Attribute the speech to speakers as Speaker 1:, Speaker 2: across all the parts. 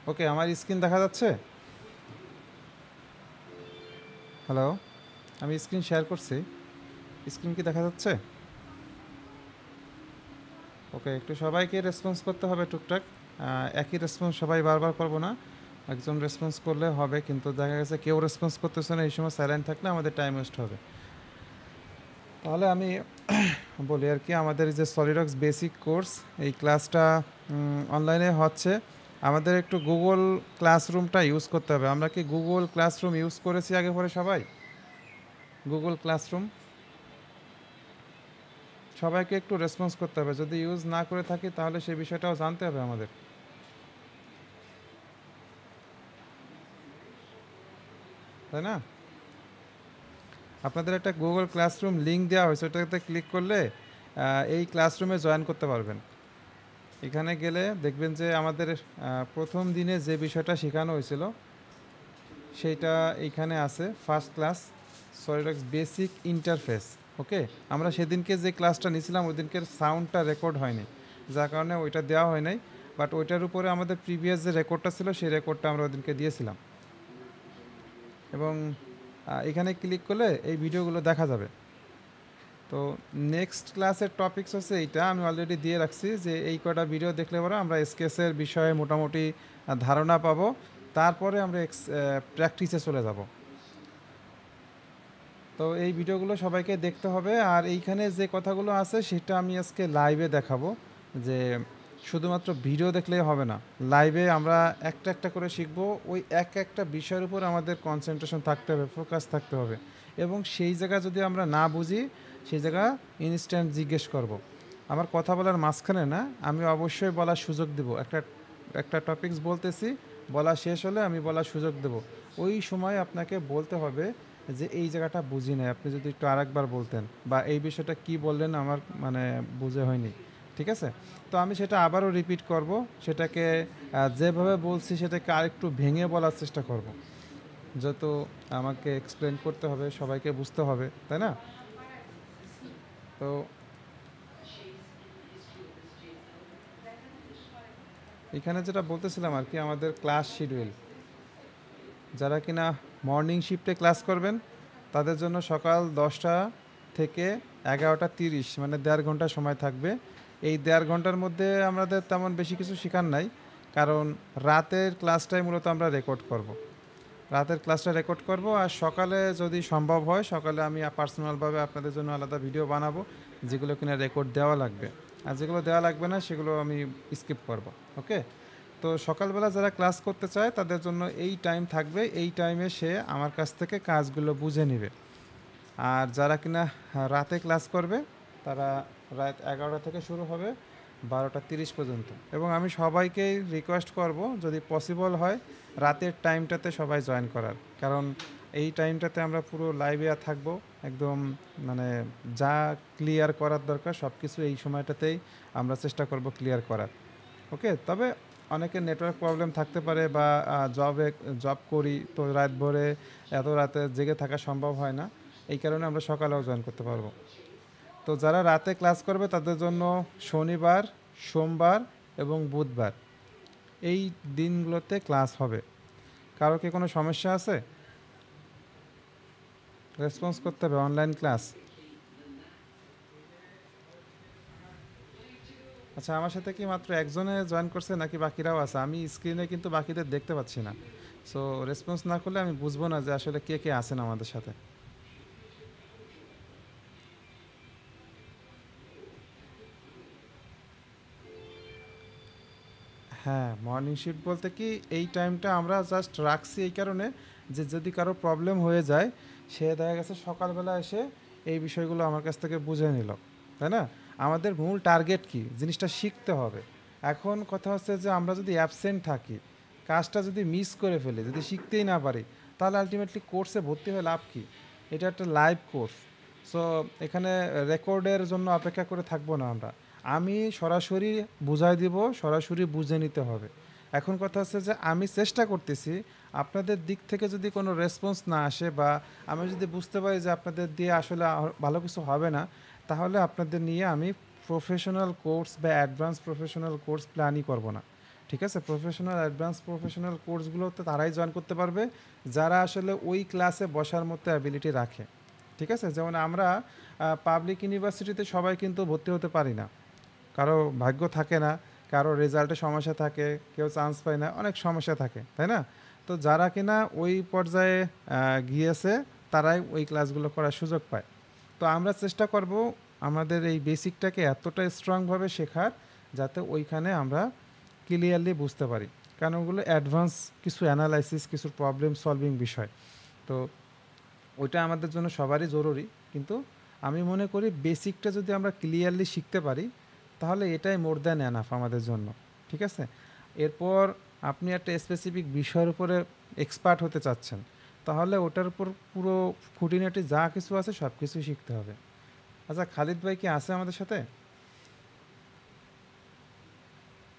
Speaker 1: ওকে, আমার স্ক্রিন দেখা যাচ্ছে? হ্যালো, আমি স্ক্রিন শেয়ার করছি। স্ক্রিন কি দেখা যাচ্ছে? ওকে, একটু সবাইকে রেসপন্স করতে হবে টুকটাক। একই রেসপন্স সবাই বারবার করবো না, একজন রেসপন্স করলে হবে, কিন্তু দেখা গেছে কেউ রেসপন্স করতেছে না, এই সময় সাইলেন্ট থাকলে আমাদের টাইম ওয়েস্ট হবে। তাহলে আমি বলি আর কি, আমাদের যে সলিডওয়ার্কস বেসিক কোর্স, এই ক্লাসটা অনলাইনে হচ্ছে। আমাদের একটু গুগল ক্লাসরুমটা ইউজ করতে হবে। আমরা কি গুগল ক্লাসরুম ইউজ করেছি আগে পরে সবাই? গুগল ক্লাসরুম সবাইকে একটু রেসপন্স করতে হবে। যদি ইউজ না করে থাকি তাহলে সেই বিষয়টাও জানতে হবে আমাদের, তাই না? আপনাদের একটা গুগল ক্লাসরুম লিঙ্ক দেওয়া হয়েছে, ওটাতে ক্লিক করলে এই ক্লাসরুমে জয়েন করতে পারবেন। এখানে গেলে দেখবেন যে আমাদের প্রথম দিনে যে বিষয়টা শেখানো হয়েছিল সেইটা এইখানে আছে, first class SolidWorks basic interface. Okay, আমরা সেদিনকে যে ক্লাসটা নিয়েছিলাম ওই দিনকের সাউন্ডটা রেকর্ড হয়নি, যার কারণে ওইটা দেওয়া হয় নাই। বাট ওইটার উপরে আমাদের প্রিভিয়াস যে রেকর্ডটা ছিল সেই রেকর্ডটা আমরা ওইদিনকে দিয়েছিলাম। এবং এখানে ক্লিক করলে এই ভিডিওগুলো দেখা যাবে। তো নেক্সট ক্লাসের টপিকস হচ্ছে এইটা, আমি অলরেডি দিয়ে রাখছি যে এই কটা ভিডিও দেখলে পরে আমরা স্কেচের বিষয়ে মোটামুটি ধারণা পাবো। তারপরে আমরা প্র্যাকটিসে চলে যাব। তো এই ভিডিওগুলো সবাইকে দেখতে হবে। আর এইখানে যে কথাগুলো আছে সেটা আমি আজকে লাইভে দেখাবো, যে শুধুমাত্র ভিডিও দেখলেই হবে না, লাইভে আমরা একটা একটা করে শিখবো। ওই এক একটা বিষয়ের উপর আমাদের কনসেন্ট্রেশন থাকতে হবে, ফোকাস থাকতে হবে। এবং সেই জায়গা যদি আমরা না বুঝি সেই জায়গা ইনস্ট্যান্ট জিজ্ঞেস করব। আমার কথা বলার মাঝখানে না, আমি অবশ্যই বলার সুযোগ দেব। একটা একটা টপিকস বলতেছি, বলা শেষ হলে আমি বলার সুযোগ দেব। ওই সময় আপনাকে বলতে হবে যে এই জায়গাটা বুঝি নাই, আপনি যদি একটু আরেকবার বলতেন, বা এই বিষয়টা কি বললেন আমার মানে বুঝে হয়নি। ঠিক আছে? তো আমি সেটা আবারও রিপিট করব, সেটাকে যেভাবে বলছি সেটাকে আরেকটু ভেঙে বলার চেষ্টা করব, যত আমাকে এক্সপ্লেন করতে হবে, সবাইকে বুঝতে হবে, তাই না? তো এখানে যেটা বলতেছিলাম আর কি, আমাদের ক্লাস শিডিউল, যারা কিনা মর্নিং শিফটে ক্লাস করবেন তাদের জন্য সকাল 10টা থেকে 11টা 30, মানে 1.5 ঘন্টা সময় থাকবে। এই 1.5 ঘন্টার মধ্যে আমাদের তেমন বেশি কিছু শেখার নাই, কারণ রাতের ক্লাসটাই মূলত আমরা রেকর্ড করব। রাতের ক্লাসটা রেকর্ড করব, আর সকালে যদি সম্ভব হয় সকালে আমি পার্সোনালভাবে আপনাদের জন্য আলাদা ভিডিও বানাবো, যেগুলো কিনা রেকর্ড দেওয়া লাগবে। আর যেগুলো দেওয়া লাগবে না সেগুলো আমি স্কিপ করব। ওকে, তো সকালবেলা যারা ক্লাস করতে চায় তাদের জন্য এই টাইম থাকবে, এই টাইমে সে আমার কাছ থেকে কাজগুলো বুঝে নেবে। আর যারা কিনা রাতে ক্লাস করবে তারা রাত 11টা থেকে শুরু হবে 12টা 30 পর্যন্ত। এবং আমি সবাইকেই রিকোয়েস্ট করব যদি পসিবল হয় রাতের টাইমটাতে সবাই জয়েন করার, কারণ এই টাইমটাতে আমরা পুরো লাইভে থাকবো একদম, মানে যা ক্লিয়ার করার দরকার সব কিছু এই সময়টাতেই আমরা চেষ্টা করব ক্লিয়ার করার। ওকে, তবে অনেকের নেটওয়ার্ক প্রবলেম থাকতে পারে, বা জব করি তো রাত ভরে এত রাতে জেগে থাকা সম্ভব হয় না, এই কারণে আমরা সকালেও জয়েন করতে পারবো। তো যারা রাতে ক্লাস করবে তাদের জন্য শনিবার, সোমবার এবং বুধবার এই দিনগুলোতে ক্লাস হবে। কারো কি কোনো সমস্যা আছে? রেসপন্স করতে হবে, অনলাইন ক্লাস। আচ্ছা, আমার সাথে কি মাত্র একজনে জয়েন করছে নাকি বাকিরাও আছে? আমি স্ক্রিনে কিন্তু বাকিদের দেখতে পাচ্ছি না। সো রেসপন্স না করলে আমি বুঝবো না যে আসলে কে কে আছেন আমাদের সাথে। হ্যাঁ, মর্নিং শিফট বলতে কি, এই টাইমটা আমরা জাস্ট রাখছি এই কারণে যে যদি কারো প্রবলেম হয়ে যায় সে দেখা গেছে সকালবেলা এসে এই বিষয়গুলো আমার কাছ থেকে বুঝে নিল, তাই না? আমাদের মূল টার্গেট কি, জিনিসটা শিখতে হবে। এখন কথা হচ্ছে যে আমরা যদি অ্যাবসেন্ট থাকি, কাজটা যদি মিস করে ফেলি, যদি শিখতেই না পারি, তাহলে আলটিমেটলি কোর্সে ভর্তি হয়ে লাভ কি? এটা একটা লাইভ কোর্স। সো এখানে রেকর্ডের জন্য অপেক্ষা করে থাকবো না আমরা। আমি সরাসরি বুঝাই দিব, সরাসরি বুঝে নিতে হবে। এখন কথা হচ্ছে যে আমি চেষ্টা করতেছি, আপনাদের দিক থেকে যদি কোনো রেসপন্স না আসে, বা আমি যদি বুঝতে পারি যে আপনাদের দিয়ে আসলে ভালো কিছু হবে না, তাহলে আপনাদের নিয়ে আমি প্রফেশনাল কোর্স বা অ্যাডভান্স প্রফেশনাল কোর্স প্ল্যানই করব না। ঠিক আছে? প্রফেশনাল, অ্যাডভান্স প্রফেশনাল কোর্সগুলোতে তারাই জয়েন করতে পারবে যারা আসলে ওই ক্লাসে বসার মতো অ্যাবিলিটি রাখে। ঠিক আছে? যেমন আমরা পাবলিক ইউনিভার্সিটিতে সবাই কিন্তু ভর্তি হতে পারি না। কারো ভাগ্য থাকে না, কারো রেজাল্টে সমস্যা থাকে, কেউ চান্স পায় না, অনেক সমস্যা থাকে, তাই না? তো যারা কিনা ওই পর্যায়ে গিয়েছে তারাই ওই ক্লাসগুলো করার সুযোগ পায়। তো আমরা চেষ্টা করব আমাদের এই বেসিকটাকে এতটা স্ট্রংভাবে শেখার যাতে ওইখানে আমরা ক্লিয়ারলি বুঝতে পারি, কারণ ওগুলো অ্যাডভান্স কিছু অ্যানালাইসিস, কিছু প্রবলেম সলভিং বিষয়। তো ওইটা আমাদের জন্য সবারই জরুরি, কিন্তু আমি মনে করি বেসিকটা যদি আমরা ক্লিয়ারলি শিখতে পারি তাহলে এটাই মোর দ্যান এনাফ আমাদের জন্য। ঠিক আছে? এরপর আপনি একটা স্পেসিফিক বিষয়ের উপরে এক্সপার্ট হতে চাচ্ছেন, তাহলে ওটার উপর পুরো খুঁটিনাটি যা কিছু আছে সব কিছুই শিখতে হবে। আচ্ছা, খালিদ ভাই কি আছে আমাদের সাথে?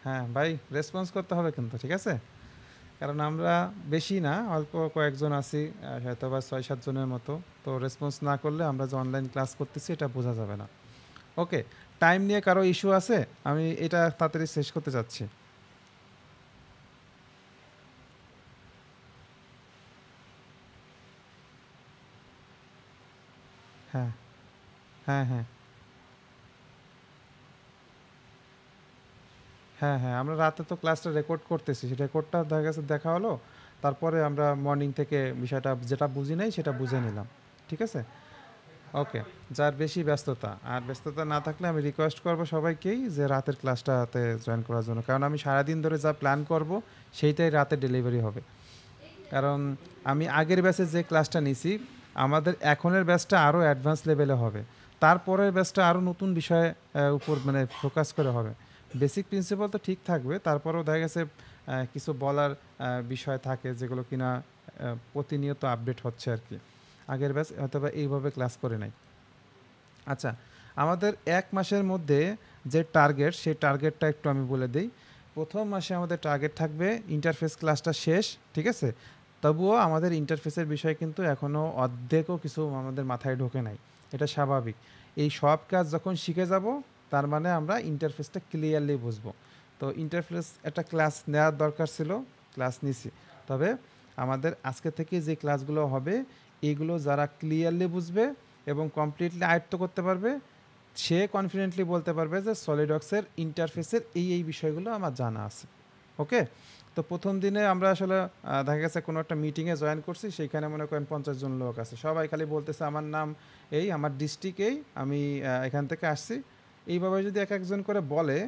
Speaker 1: হ্যাঁ ভাই, রেসপন্স করতে হবে কিন্তু, ঠিক আছে? কারণ আমরা বেশি না, অল্প কয়েকজন আছি, হয়তো বা 6-7 জনের মতো। তো রেসপন্স না করলে আমরা যে অনলাইন ক্লাস করতেছি এটা বোঝা যাবে না। ওকে, টাইম নিয়ে কারো ইস্যু আছে? আমি এটা তাড়াতাড়ি শেষ করতে চাচ্ছি। হ্যাঁ, হ্যাঁ, হ্যাঁ, হ্যাঁ, হ্যাঁ, আমরা রাতে তো ক্লাসটা রেকর্ড করতেছি, সেই রেকর্ডটা দেখা গেছে দেখা হলো, তারপরে আমরা মর্নিং থেকে বিষয়টা যেটা বুঝি নাই সেটা বুঝে নিলাম। ঠিক আছে? ওকে। যার বেশি ব্যস্ততা, আর ব্যস্ততা না থাকলে আমি রিকোয়েস্ট করব সবাইকেই যে রাতের ক্লাসটাতে জয়েন করার জন্য, কারণ আমি সারাদিন ধরে যা প্ল্যান করব সেইটাই রাতে ডেলিভারি হবে। কারণ আমি আগের ব্যাচে যে ক্লাসটা নিছি, আমাদের এখনের ব্যাচটা আরও অ্যাডভান্স লেভেলে হবে, তারপরের ব্যাচটা আরও নতুন বিষয়ে উপর মানে ফোকাস করে হবে। বেসিক প্রিন্সিপাল তো ঠিক থাকবে, তারপরেও দেখা গেছে কিছু বলার বিষয় থাকে যেগুলো কিনা প্রতিনিয়ত আপডেট হচ্ছে আর কি। আগের ব্যাচ হয়তো বা এইভাবে ক্লাস করে নাই। আচ্ছা, আমাদের 1 মাসের মধ্যে যে টার্গেট, সেই টার্গেটটা একটু আমি বলে দিই। প্রথম মাসে আমাদের টার্গেট থাকবে ইন্টারফেস ক্লাসটা শেষ, ঠিক আছে? তবুও আমাদের ইন্টারফেসের বিষয় কিন্তু এখনও অর্ধেকও কিছু আমাদের মাথায় ঢোকে নাই। এটা স্বাভাবিক। এই সব কাজ যখন শিখে যাব, তার মানে আমরা ইন্টারফেসটা ক্লিয়ারলি বুঝবো। তো ইন্টারফেস একটা ক্লাস নেওয়ার দরকার ছিল, ক্লাস নিছি। তবে আমাদের আজকে থেকে যে ক্লাসগুলো হবে, এইগুলো যারা ক্লিয়ারলি বুঝবে এবং কমপ্লিটলি আয়ত্ত করতে পারবে, সে কনফিডেন্টলি বলতে পারবে যে সলিডওয়ার্কসের ইন্টারফেসের এই বিষয়গুলো আমার জানা আছে। ওকে? তো প্রথম দিনে আমরা আসলে দেখা গেছে কোনো একটা মিটিংয়ে জয়েন করছি, সেইখানে মনে করেন 50 জন লোক আছে, সবাই খালি বলতেছে আমার নাম এই, আমার ডিস্ট্রিক্ট এই, আমি এখান থেকে আসছি। এইভাবে যদি এক একজন করে বলে,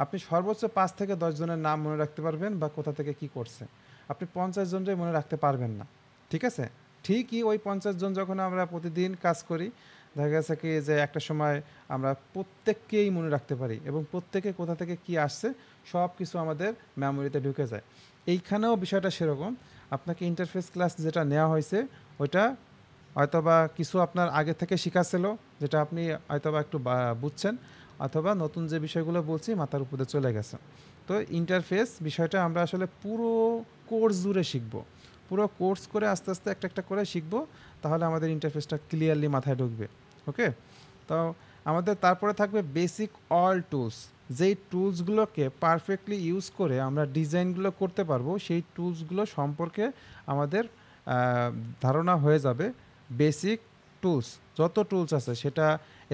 Speaker 1: আপনি সর্বোচ্চ 5 থেকে 10 জনের নাম মনে রাখতে পারবেন বা কোথা থেকে কি করছে। আপনি 50 জনটাই মনে রাখতে পারবেন না। ঠিক আছে? ঠিকই ওই 50 জন যখন আমরা প্রতিদিন কাজ করি, দেখা গেছে কি যে একটা সময় আমরা প্রত্যেককেই মনে রাখতে পারি এবং প্রত্যেকে কোথা থেকে কি আসছে সব কিছু আমাদের মেমোরিতে ঢুকে যায়। এইখানেও বিষয়টা সেরকম। আপনাকে ইন্টারফেস ক্লাস যেটা নেওয়া হয়েছে, ওইটা হয়তোবা কিছু আপনার আগে থেকে শেখা ছিল, যেটা আপনি হয়তোবা একটু বুঝছেন, অথবা নতুন যে বিষয়গুলো বলছি মাথার উপরে চলে গেছে। তো ইন্টারফেস বিষয়টা আমরা আসলে পুরো কোর্স জুড়ে শিখবো, পুরো কোর্স করে আস্তে আস্তে একটা একটা করে শিখবো, তাহলে আমাদের ইন্টারফেসটা ক্লিয়ারলি মাথায় ঢুকবে। ওকে? তো আমাদের তারপরে থাকবে বেসিক অল টুলস। যেই টুলসগুলোকে পারফেক্টলি ইউজ করে আমরা ডিজাইনগুলো করতে পারবো, সেই টুলসগুলো সম্পর্কে আমাদের ধারণা হয়ে যাবে। বেসিক টুলস, যত টুলস আছে, সেটা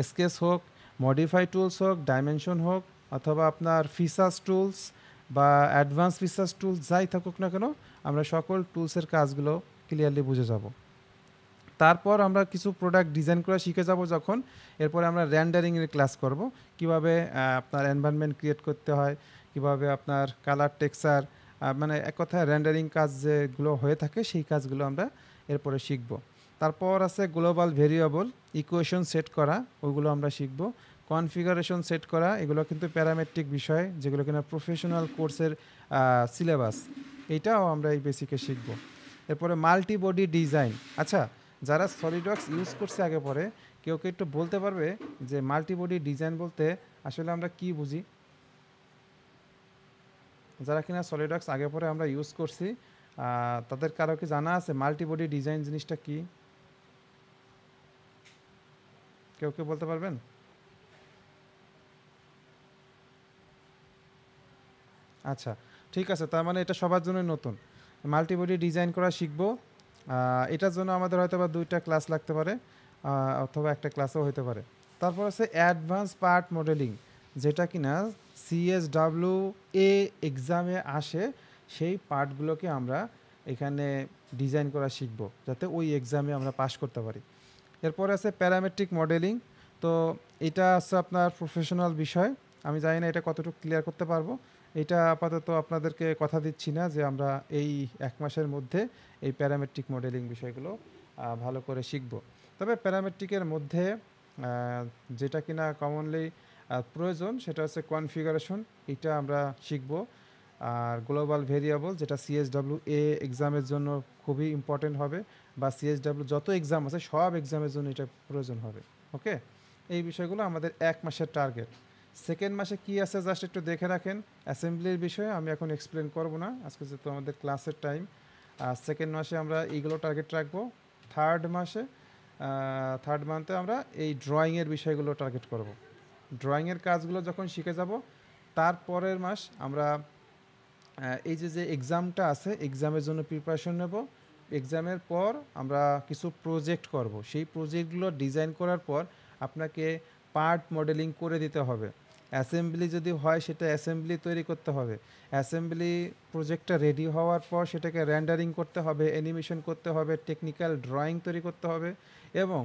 Speaker 1: স্কেচ হোক, মডিফাই টুলস হোক, ডাইমেনশন হোক, অথবা আপনার ফিচার্স টুলস বা অ্যাডভান্স ফিচার্স টুলস, যাই থাকুক না কেন, আমরা সকল টুলসের কাজগুলো ক্লিয়ারলি বুঝে যাব। তারপর আমরা কিছু প্রোডাক্ট ডিজাইন করা শিখে যাব যখন, এরপরে আমরা র্যান্ডারিংয়ের ক্লাস করব, কিভাবে আপনার এনভায়রনমেন্ট ক্রিয়েট করতে হয়, কিভাবে আপনার কালার টেক্সচার, মানে এক কথায় র্যান্ডারিং কাজ যেগুলো হয়ে থাকে সেই কাজগুলো আমরা এরপরে শিখব। তারপর আছে গ্লোবাল ভেরিয়েবল ইকুয়েশন সেট করা, ওগুলো আমরা শিখব। কনফিগারেশন সেট করা, এগুলো কিন্তু প্যারামেট্রিক বিষয়, যেগুলো কিনা প্রফেশনাল কোর্সের সিলেবাস, এইটাও আমরা এই বেসিকে শিখব। এরপরে মাল্টি বডি ডিজাইন। আচ্ছা, যারা সলিডওয়ার্কস ইউজ করছে আগে পরে, কেউ কেউ একটু বলতে পারবে যে মাল্টি বডি ডিজাইন বলতে আসলে আমরা কি বুঝি? যারা কিনা সলিডওয়ার্কস আগে পরে আমরা ইউজ করছি, তাদের কারো কি জানা আছে মাল্টি বডি ডিজাইন জিনিসটা কি? কেউ কেউ বলতে পারবেন? আচ্ছা, ঠিক আছে, তার মানে এটা সবার জন্য নতুন। মাল্টিবডি ডিজাইন করা শিখবো। এটার জন্য আমাদের হয়তো বা 2টা ক্লাস লাগতে পারে, অথবা একটা ক্লাসও হতে পারে। তারপর আছে অ্যাডভান্স পার্ট মডেলিং, যেটা কিনা সিএসডাব্লিউ এ এক্সামে আসে, সেই পার্টগুলোকে আমরা এখানে ডিজাইন করা শিখবো যাতে ওই এক্সামে আমরা পাস করতে পারি। এরপরে আছে প্যারামেট্রিক মডেলিং। তো এটা আছে আপনার প্রফেশনাল বিষয়, আমি জানি না এটা কতটুকু ক্লিয়ার করতে পারবো। এটা আপাতত আপনাদেরকে কথা দিচ্ছি না যে আমরা এই 1 মাসের মধ্যে এই প্যারামেট্রিক মডেলিং বিষয়গুলো ভালো করে শিখব। তবে প্যারামেট্রিকের মধ্যে যেটা কিনা কমনলি প্রয়োজন সেটা হচ্ছে কনফিগারেশন, এটা আমরা শিখব। আর গ্লোবাল ভেরিয়েবল, যেটা সিএসডাব্লিউ এ এক্সামের জন্য খুবই ইম্পর্টেন্ট হবে, বা সিএসডাব্লিউ যত এক্সাম আছে সব এক্সামের জন্য এটা প্রয়োজন হবে। ওকে, এই বিষয়গুলো আমাদের 1 মাসের টার্গেট। সেকেন্ড মাসে কি আছে জাস্ট একটু দেখে রাখেন। অ্যাসেম্বলির বিষয়ে আমি এখন এক্সপ্লেন করব না, আজকে যেহেতু আমাদের ক্লাসের টাইম। সেকেন্ড মাসে আমরা এইগুলো টার্গেট রাখবো। থার্ড মান্থে আমরা এই ড্রয়িংয়ের বিষয়গুলো টার্গেট করব। ড্রয়িংয়ের কাজগুলো যখন শিখে যাব, তারপরের মাস আমরা এই যে এক্সামটা আছে এক্সামের জন্য প্রিপারেশন নেব। এক্সামের পর আমরা কিছু প্রজেক্ট করব, সেই প্রজেক্টগুলো ডিজাইন করার পর আপনাকে পার্ট মডেলিং করে দিতে হবে। অ্যাসেম্বলি যদি হয় সেটা অ্যাসেম্বলি তৈরি করতে হবে। অ্যাসেম্বলি প্রজেক্টটা রেডি হওয়ার পর সেটাকে র্যান্ডারিং করতে হবে, অ্যানিমেশন করতে হবে, টেকনিক্যাল ড্রয়িং তৈরি করতে হবে, এবং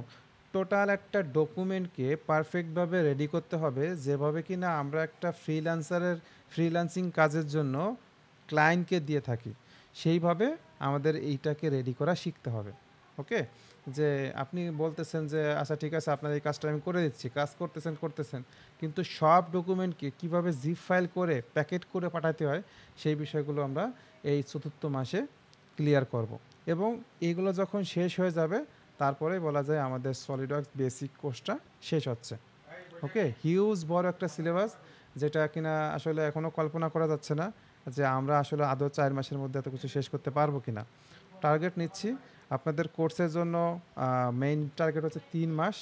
Speaker 1: টোটাল একটা ডকুমেন্টকে পারফেক্টভাবে রেডি করতে হবে, যেভাবে কি না আমরা একটা ফ্রিল্যান্সিং কাজের জন্য ক্লায়েন্টকে দিয়ে থাকি, সেইভাবে আমাদের এইটাকে রেডি করা শিখতে হবে। ওকে, যে আপনি বলতেছেন যে আচ্ছা ঠিক আছে আপনার এই কাজটা আমি করে দিচ্ছি, কাজ করতেছেন, কিন্তু সব ডকুমেন্টকে কিভাবে জিপ ফাইল করে প্যাকেট করে পাঠাতে হয় সেই বিষয়গুলো আমরা এই চতুর্থ মাসে ক্লিয়ার করব। এবং এইগুলো যখন শেষ হয়ে যাবে, তারপরে বলা যায় আমাদের সলিডওয়ার্কস বেসিক কোর্সটা শেষ হচ্ছে। ওকে, হিউজ বড় একটা সিলেবাস, যেটা কিনা আসলে এখনও কল্পনা করা যাচ্ছে না যে আমরা আসলে আদৌ 4 মাসের মধ্যে এত কিছু শেষ করতে পারবো কিনা। টার্গেট নিচ্ছি আপনাদের কোর্সের জন্য, মেইন টার্গেট হচ্ছে 3 মাস।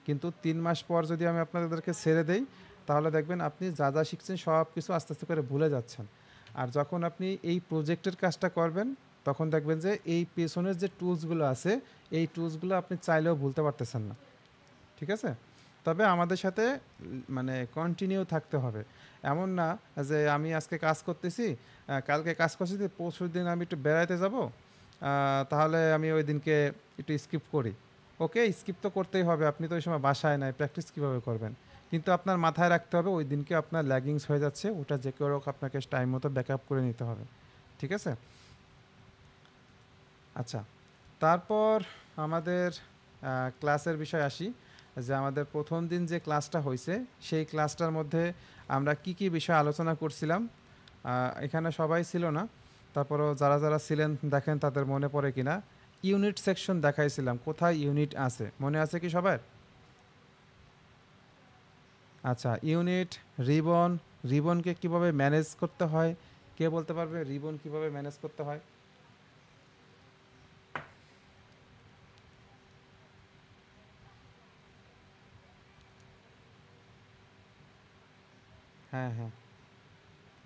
Speaker 1: কিন্তু 3 মাস পর যদি আমি আপনাদেরকে ছেড়ে দেই, তাহলে দেখবেন আপনি যা যা শিখছেন সব কিছু আস্তে আস্তে করে ভুলে যাচ্ছেন। আর যখন আপনি এই প্রজেক্টের কাজটা করবেন, তখন দেখবেন যে এই পেছনের যে টুলসগুলো আছে এই টুলসগুলো আপনি চাইলেও ভুলতে পারতেছেন না। ঠিক আছে, তবে আমাদের সাথে মানে কন্টিনিউ থাকতে হবে। এমন না যে আমি আজকে কাজ করতেছি, কালকে কাজ করছি, পরশু দিন আমি একটু বেড়াইতে যাব, তাহলে আমি ওই দিনকে একটু স্কিপ করি। ওকে, স্কিপ তো করতেই হবে, আপনি তো ওই সময় বাসায় নাই, প্র্যাকটিস কীভাবে করবেন? কিন্তু আপনার মাথায় রাখতে হবে ওই দিনকে আপনার ল্যাগিংস হয়ে যাচ্ছে, ওটা যে কেউ আপনাকে টাইম মতো ব্যাক আপ করে নিতে হবে। ঠিক আছে, আচ্ছা। তারপর আমাদের ক্লাসের বিষয় আসি, যে আমাদের প্রথম দিন যে ক্লাসটা হয়েছে সেই ক্লাসটার মধ্যে আমরা কি কি বিষয় আলোচনা করছিলাম। এখানে সবাই ছিল না, তারপরও যারা যারা ছিলেন দেখেন তাদের মনে পড়ে কিনা। ইউনিট সেকশন দেখাইছিলাম, কোথায় ইউনিট আছে মনে আছে কি সবার? আচ্ছা, ইউনিট, রিবনকে কিভাবে ম্যানেজ করতে হয়, কে বলতে পারবে রিবন কিভাবে ম্যানেজ করতে হয়? হ্যাঁ, হ্যাঁ,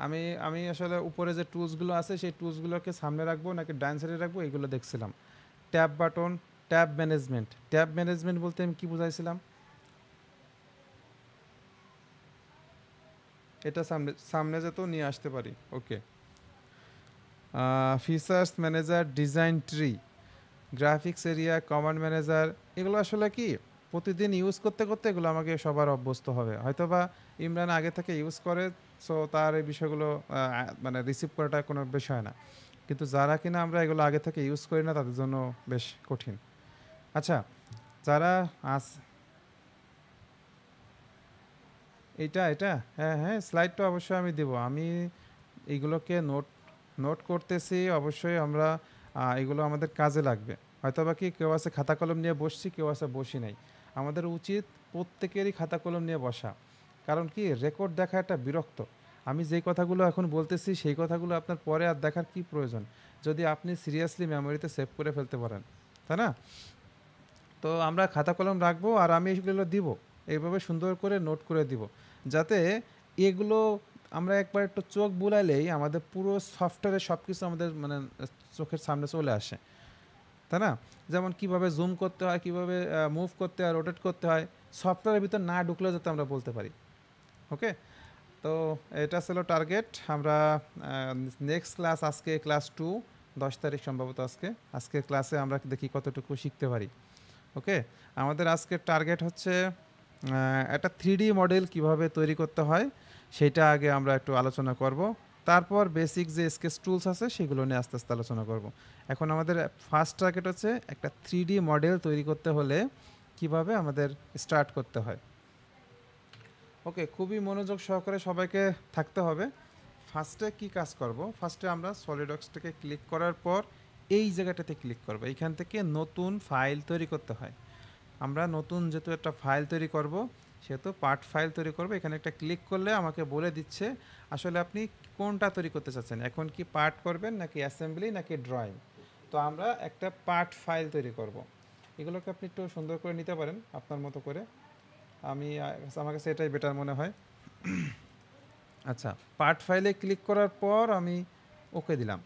Speaker 1: আমি আমি আসলে উপরে যে টুলসগুলো আছে সেই টুলসগুলোকে সামনে রাখবো নাকি ডান সাইডে রাখবো এগুলো দেখছিলাম। ট্যাব বাটন, ট্যাব ম্যানেজমেন্ট বলতে আমি কি বুঝাইছিলাম? এটা সামনে সামনে যেত নিয়ে আসতে পারি। Okay, features manager, design tree, graphics area, command manager, এগুলো আসলে কি প্রতিদিন ইউজ করতে করতে এগুলো আমাকে সবার অভ্যস্ত হবে। হয়তোবা ইমরান আগে থেকে ইউজ করে, সো তার এই বিষয়গুলো মানে রিসিভ করাটা কোনো বিষয় না, কিন্তু যারা কিনা আমরা এগুলো আগে থেকে ইউজ করি না তাদের জন্য বেশ কঠিন। আচ্ছা, যারা আস এটা হ্যাঁ, হ্যাঁ, স্লাইডটা অবশ্যই আমি দেবো। আমি এইগুলোকে নোট নোট করতেছি অবশ্যই। আমরা এগুলো আমাদের কাজে লাগবে। হয়তোবা কি কেউ আছে খাতা কলম নিয়ে বসছি, কেউ আছে বসি নাই। আমাদের উচিত প্রত্যেকেরই খাতা কলম নিয়ে বসা। কারণ কি রেকর্ড দেখা একটা বিরক্ত। আমি যেই কথাগুলো এখন বলতেছি সেই কথাগুলো আপনার পরে আর দেখার কি প্রয়োজন, যদি আপনি সিরিয়াসলি মেমোরিতে সেভ করে ফেলতে পারেন, তাই না? তো আমরা খাতা কলম রাখবো আর আমি এগুলো দিব, এইভাবে সুন্দর করে নোট করে দিব, যাতে এগুলো আমরা একবার একটু চোখ বুলালেই আমাদের পুরো সফটওয়্যারে সব কিছু আমাদের মানে চোখের সামনে চলে আসে, তাই না? যেমন কিভাবে জুম করতে হয়, কিভাবে মুভ করতে হয়, রোটেট করতে হয়, সফটওয়্যারের ভিতর না ঢুকলেও যাতে আমরা বলতে পারি। ওকে, তো এটা ছিল টার্গেট। আমরা নেক্সট ক্লাস, আজকে ক্লাস 2, 10 তারিখ সম্ভবত আজকে, আজকের ক্লাসে আমরা দেখি কতটুকু শিখতে পারি। ওকে, আমাদের আজকের টার্গেট হচ্ছে একটা 3D মডেল কিভাবে তৈরি করতে হয় সেটা আগে আমরা একটু আলোচনা করব, তারপর বেসিক যে স্কেচ টুলস আছে সেগুলো নিয়ে আস্তে আস্তে আলোচনা করব। এখন আমাদের ফার্স্ট টার্গেট হচ্ছে একটা 3D মডেল তৈরি করতে হলে কিভাবে আমাদের স্টার্ট করতে হয়। ওকে, খুবই মনোযোগ সহকারে সবাইকে থাকতে হবে। ফার্স্টে কি কাজ করব, ফার্স্টে আমরা সলিডওয়ার্কসটাকে ক্লিক করার পর এই জায়গাটাতে ক্লিক করব, এইখান থেকে নতুন ফাইল তৈরি করতে হয়। আমরা নতুন যেহেতু একটা ফাইল তৈরি করব, সেহেতু পার্ট ফাইল তৈরি করব। এখানে একটা ক্লিক করলে আমাকে বলে দিচ্ছে আসলে আপনি কোনটা তৈরি করতে চাচ্ছেন, এখন কি পার্ট করবেন নাকি অ্যাসেম্বলি নাকি ড্রয়িং। তো আমরা একটা পার্ট ফাইল তৈরি করব। এগুলোকে আপনি একটু সুন্দর করে নিতে পারেন আপনার মতো করে, আমার কাছে এটাই বেটার মনে হয়। আচ্ছা, পার্ট ফাইলে ক্লিক করার পর আমি ওকে দিলাম।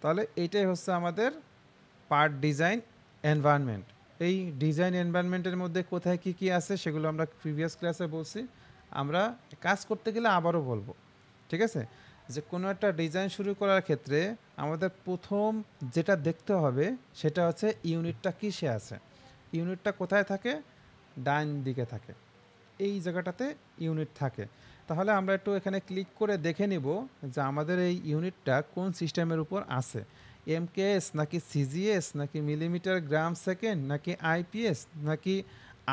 Speaker 1: তাহলে এইটাই হচ্ছে আমাদের পার্ট ডিজাইন এনভায়রনমেন্ট। এই ডিজাইন এনভায়রনমেন্টের মধ্যে কোথায় কি কি আছে সেগুলো আমরা প্রিভিয়াস ক্লাসে বলছি, আমরা কাজ করতে গেলে আবারও বলবো। ঠিক আছে, যে কোনো একটা ডিজাইন শুরু করার ক্ষেত্রে আমাদের প্রথম যেটা দেখতে হবে সেটা হচ্ছে ইউনিটটা কিসে আছে। ইউনিটটা কোথায় থাকে? ডান দিকে থাকে, এই জায়গাটাতে ইউনিট থাকে। তাহলে আমরা একটু এখানে ক্লিক করে দেখে নিব যে আমাদের এই ইউনিটটা কোন সিস্টেমের উপর আছে, এমকেএস নাকি সিজিএস নাকি মিলিমিটার গ্রাম সেকেন্ড নাকি আইপিএস, নাকি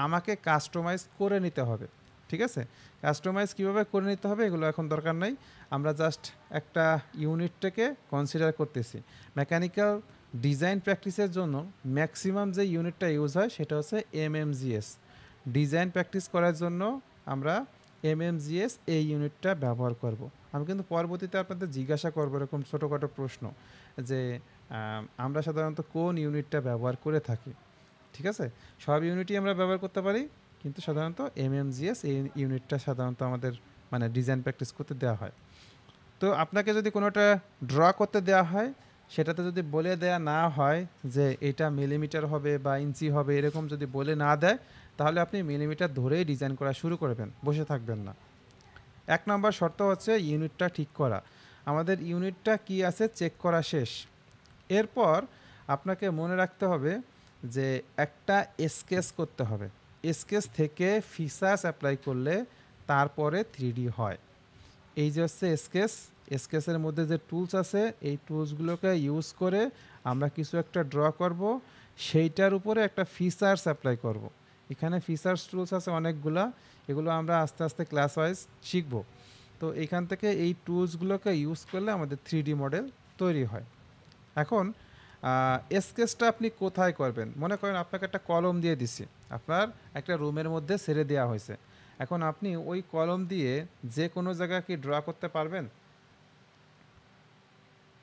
Speaker 1: আমাকে কাস্টমাইজ করে নিতে হবে। ঠিক আছে, কাস্টমাইজ কীভাবে করে নিতে হবে এগুলো এখন দরকার নাই, আমরা জাস্ট একটা ইউনিটটাকে কনসিডার করতেছি। মেকানিক্যাল ডিজাইন প্র্যাকটিসের জন্য ম্যাক্সিমাম যে ইউনিটটা ইউজ হয় সেটা হচ্ছে এমএমজিএস। ডিজাইন প্র্যাকটিস করার জন্য আমরা এমএমজিএস এই ইউনিটটা ব্যবহার করব। আমি কিন্তু পরবর্তীতে আপনাদের জিজ্ঞাসা করবো এরকম ছোটোখাটো প্রশ্ন যে আমরা সাধারণত কোন ইউনিটটা ব্যবহার করে থাকি। ঠিক আছে, সব ইউনিটই আমরা ব্যবহার করতে পারি, কিন্তু সাধারণত এমএমজিএস এই ইউনিটটা সাধারণত আমাদের মানে ডিজাইন প্র্যাকটিস করতে দেওয়া হয়। তো আপনাকে যদি কোনোটা ড্র করতে দেওয়া হয়, সেটাতে যদি বলে দেয়া না হয় যে এটা মিলিমিটার হবে বা ইঞ্চি হবে, এরকম যদি বলে না দেয়, তাহলে আপনি মিলিমিটার ধরেই ডিজাইন করা শুরু করবেন, বসে থাকবেন না। 1 নম্বর শর্ত হচ্ছে ইউনিটটা ঠিক করা। আমাদের ইউনিটটা কি আছে চেক করা শেষ। এরপর আপনাকে মনে রাখতে হবে যে একটা স্কেচ করতে হবে, স্কেচ থেকে ফিচার্স অ্যাপ্লাই করলে তারপরে 3D হয়। এই যে হচ্ছে স্কেচ, স্কেচের মধ্যে যে টুলস আছে এই টুলসগুলোকে ইউজ করে আমরা কিছু একটা ড্র করব, সেইটার উপরে একটা ফিচার্স অ্যাপ্লাই করব। এখানে ফিচার্স টুলস আছে অনেকগুলা, এগুলো আমরা আস্তে আস্তে ক্লাস ওয়াইজ শিখব। তো এখান থেকে এই টুলসগুলোকে ইউজ করলে আমাদের 3D মডেল তৈরি হয়। এখন স্কেচটা আপনি কোথায় করবেন? মনে করেন আপনাকে একটা কলম দিয়ে দিছি, আপনার একটা রুমের মধ্যে ছেড়ে দেওয়া হয়েছে। এখন আপনি ওই কলম দিয়ে যে কোনো জায়গায় কি ড্র করতে পারবেন?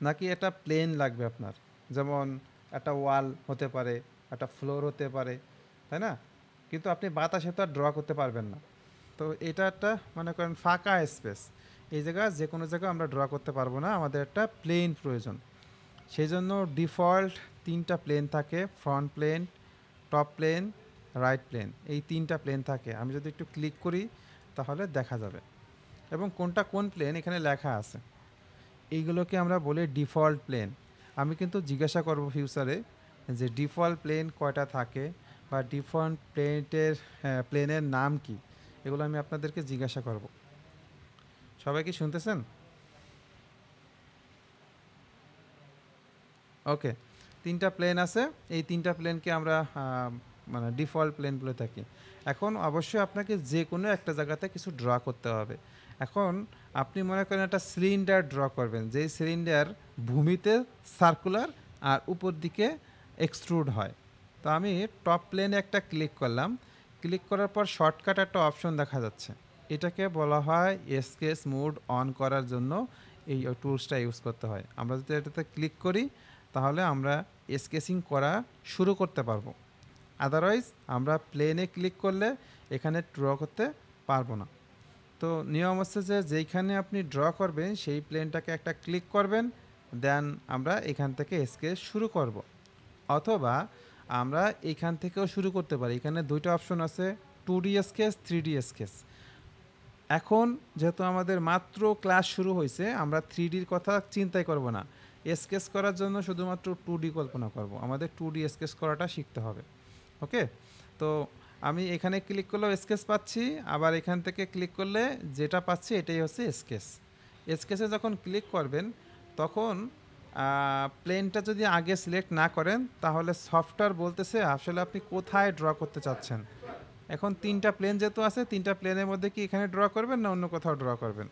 Speaker 1: নাকি এটা প্লেন লাগবে আপনার? যেমন একটা ওয়াল হতে পারে, একটা ফ্লোর হতে পারে, তাই না? কিন্তু আপনি বাতাসে তো আর ড্র করতে পারবেন না। তো এটা একটা মনে করেন ফাঁকা স্পেস, এই জায়গায় যে কোনো জায়গায় আমরা ড্র করতে পারবো না, আমাদের একটা প্লেন প্রয়োজন। সেই জন্য ডিফল্ট 3টা প্লেন থাকে, front plane, top plane, right plane, এই 3টা প্লেন থাকে। আমি যদি একটু ক্লিক করি তাহলে দেখা যাবে, এবং কোনটা কোন প্লেন এখানে লেখা আছে। এইগুলোকে আমরা বলি ডিফল্ট প্লেন। আমি কিন্তু জিজ্ঞাসা করব ফিউচারে যে ডিফল্ট প্লেন কয়টা থাকে বা ডিফল্ট প্লেনের নাম কি, এগুলো আমি আপনাদেরকে জিজ্ঞাসা করব। সবাই কি শুনতেছেন? ওকে, 3টা প্লেন আছে, এই 3টা প্লেনকে আমরা মানে ডিফল্ট প্লেন বলে থাকি। এখন অবশ্যই আপনাকে যে কোনো একটা জায়গাতে কিছু ড্র করতে হবে। এখন আপনি মনে করেন একটা সিলিন্ডার ড্র করবেন, যেই সিলিন্ডার ভূমিতে সার্কুলার আর উপর দিকে এক্সট্রুড হয়। তো আমি টপ প্লেনে একটা ক্লিক করলাম, ক্লিক করার পর শর্টকাট একটা অপশন দেখা যাচ্ছে, এটাকে বলা হয় স্কেচ মোড অন করার জন্য এই টুলসটা ইউজ করতে হয়। আমরা যদি এটাতে ক্লিক করি তাহলে আমরা স্কেচিং করা শুরু করতে পারবো, আদারওয়াইজ আমরা প্লেনে ক্লিক করলে এখানে ড্র করতে পারবো না। তো নিয়ম হচ্ছে যে যেইখানে আপনি ড্র করবেন সেই প্লেনটাকে একটা ক্লিক করবেন, দেন আমরা এখান থেকে স্কেচ শুরু করব। অথবা আমরা এইখান থেকেও শুরু করতে পারি। এখানে দুইটা অপশন আছে, 2D স্কেচ, 3D স্কেচ। এখন যেহেতু আমাদের মাত্র ক্লাস শুরু হয়েছে, আমরা 3Dর কথা চিন্তাই করব না। স্কেচ করার জন্য শুধুমাত্র 2D কল্পনা করব। আমাদের 2D স্কেচ করাটা শিখতে হবে। ওকে, তো আমি এখানে ক্লিক করলেও স্কেচ পাচ্ছি, আবার এখান থেকে ক্লিক করলে যেটা পাচ্ছি এটাই হচ্ছে স্কেচ। স্কেচে যখন ক্লিক করবেন তখন প্লেনটা যদি আগে সিলেক্ট না করেন তাহলে সফটওয়্যার বলতেছে আসলে আপনি কোথায় ড্র করতে চাচ্ছেন। এখন তিনটা প্লেন যেহেতু আছে, তিনটা প্লেনের মধ্যে কি এখানে ড্র করবেন না অন্য কোথাও ড্র করবেন।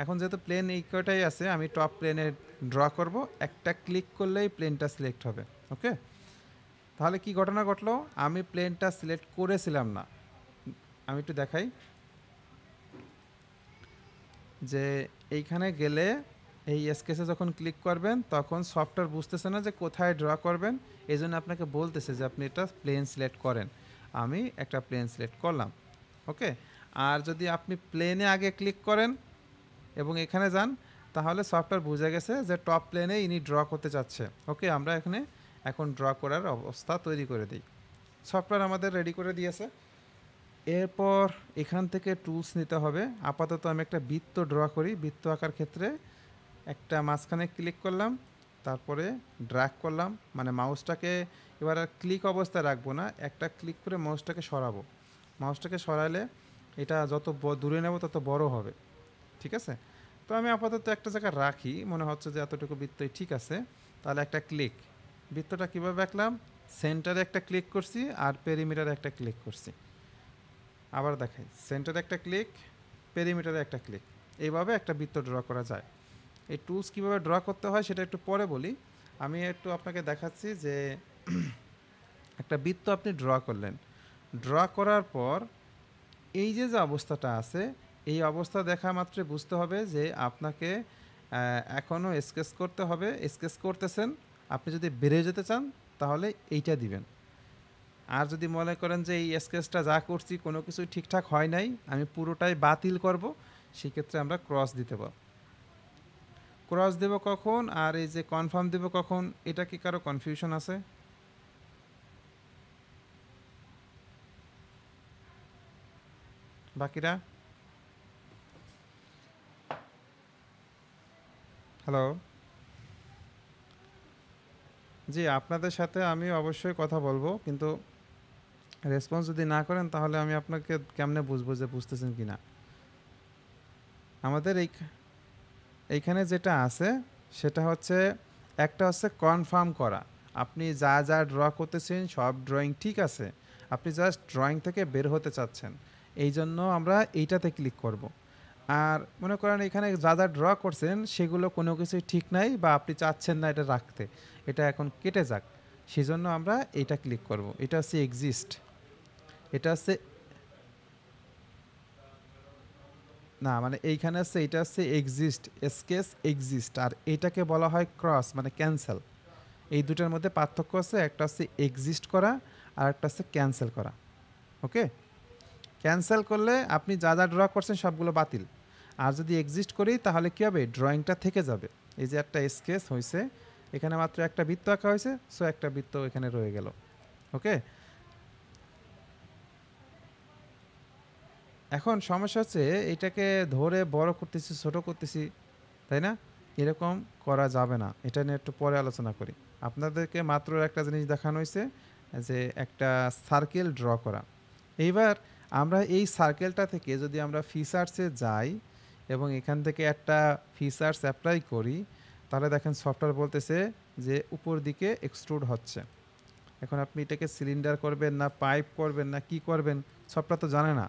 Speaker 1: এখন যেহেতু প্লেন এই কটাই আছে, আমি টপ প্লেনে ড্র করব। একটা ক্লিক করলেই প্লেনটা সিলেক্ট হবে। ওকে, তাহলে কি ঘটনা ঘটলো, আমি প্লেনটা সিলেক্ট করেছিলাম না। আমি একটু দেখাই যে এইখানে গেলে এই স্কেচে যখন ক্লিক করবেন তখন সফটওয়্যার বুঝতেছে না যে কোথায় ড্র করবেন, এই জন্য আপনাকে বলতেছে যে আপনি এটা প্লেন সিলেক্ট করেন। আমি একটা প্লেন সিলেক্ট করলাম। ওকে, আর যদি আপনি প্লেনে আগে ক্লিক করেন এবং এখানে যান তাহলে সফটওয়্যার বুঝে গেছে যে টপ প্লেনে ইনি ড্র করতে চাচ্ছে। ওকে, আমরা এখানে এখন ড্র করার অবস্থা তৈরি করে দিই। সফটওয়্যার আমাদের রেডি করে দিয়েছে। এরপর এখান থেকে টুলস নিতে হবে। আপাতত আমি একটা বৃত্ত ড্র করি। বৃত্ত আঁকার ক্ষেত্রে একটা মাঝখানে ক্লিক করলাম, তারপরে ড্র্যাগ করলাম, মানে মাউসটাকে এবার আর ক্লিক অবস্থায় রাখবো না, একটা ক্লিক করে মাউসটাকে সরাবো। মাউসটাকে সরালে এটা যত দূরে নেব তত বড় হবে। ঠিক আছে, তো আমি আপাতত একটা জায়গায় রাখি, মনে হচ্ছে যে এতটুকু বৃত্তই ঠিক আছে। তাহলে একটা ক্লিক, বৃত্তটা কীভাবে আঁকলাম, সেন্টারে একটা ক্লিক করছি আর পেরিমিটারে একটা ক্লিক করছি। আবার দেখাই, সেন্টারে একটা ক্লিক, পেরিমিটারে একটা ক্লিক, এইভাবে একটা বৃত্ত ড্র করা যায়। এই টুলস কীভাবে ড্র করতে হয় সেটা একটু পরে বলি। আমি একটু আপনাকে দেখাচ্ছি যে একটা বৃত্ত আপনি ড্র করলেন, ড্র করার পর এই যে যে অবস্থাটা আছে, এই অবস্থা দেখা মাত্রই বুঝতে হবে যে আপনাকে এখনও স্কেচ করতে হবে। স্কেচ করতেছেন, আপনি যদি বেড়ে যেতে চান তাহলে এইটা দিবেন। আর যদি মনে করেন যে এই স্কেচটা যা করছি কোনো কিছুই ঠিকঠাক হয় নাই, আমি পুরোটাই বাতিল করব, সেক্ষেত্রে আমরা ক্রস দিতে পারব। ক্রস দেব কখন আর এই যে কনফার্ম দেব কখন, এটা কি কারো কনফিউশন আছে? বাকিরা হ্যালো। জি, আপনাদের সাথে আমি অবশ্যই কথা বলবো, কিন্তু রেসপন্স যদি না করেন তাহলে আমি আপনাকে কেমনে বুঝবো যে বুঝতেছেন কি না। আমাদের এইখানে যেটা আছে সেটা হচ্ছে, একটা হচ্ছে কনফার্ম করা, আপনি যা যা ড্র করতেছেন সব ড্রয়িং ঠিক আছে, আপনি জাস্ট ড্রয়িং থেকে বের হতে চাচ্ছেন, এই জন্য আমরা এইটাতে ক্লিক করব। আর মনে করেন এখানে যা যা ড্র করছেন সেগুলো কোনো কিছুই ঠিক নাই বা আপনি চাচ্ছেন না এটা রাখতে, এটা এখন কেটে যাক, সেজন্য আমরা এইটা ক্লিক করব। এটা হচ্ছে এক্সিস্ট, এটা হচ্ছে না, মানে এইখানে হচ্ছে এটা হচ্ছে এক্সিস্ট, স্কেচ এক্সিস্ট, আর এটাকে বলা হয় ক্রস মানে ক্যান্সেল। এই দুটার মধ্যে পার্থক্য আছে, একটা হচ্ছে এক্সিস্ট করা আর একটা হচ্ছে ক্যান্সেল করা। ওকে, ক্যান্সেল করলে আপনি যা যা ড্র করছেন সবগুলো বাতিল, আর যদি এক্সিস্ট করি তাহলে কী হবে, ড্রয়িংটা থেকে যাবে। এই যে একটা স্কেচ হয়েছে, এখানে মাত্র একটা বৃত্ত আঁকা হয়েছে, সো একটা বৃত্ত এখানে রয়ে গেল। ওকে, এখন সমস্যা হচ্ছে এটাকে ধরে বড় করতেছি ছোট করতেছি, তাই না? এরকম করা যাবে না, এটা নিয়ে একটু পরে আলোচনা করি। আপনাদেরকে মাত্র একটা জিনিস দেখানো হয়েছে যে একটা সার্কেল ড্র করা। এইবার আমরা এই সার্কেলটা থেকে যদি আমরা ফিচার্সে যাই এবং এখান থেকে একটা ফিচার্স অ্যাপ্লাই করি, তাহলে দেখেন সফটওয়্যার বলতেছে যে উপর দিকে এক্সট্রুড হচ্ছে। এখন আপনি এটাকে সিলিন্ডার করবেন না পাইপ করবেন না কি করবেন, সফটওয়্যার তো জানে না।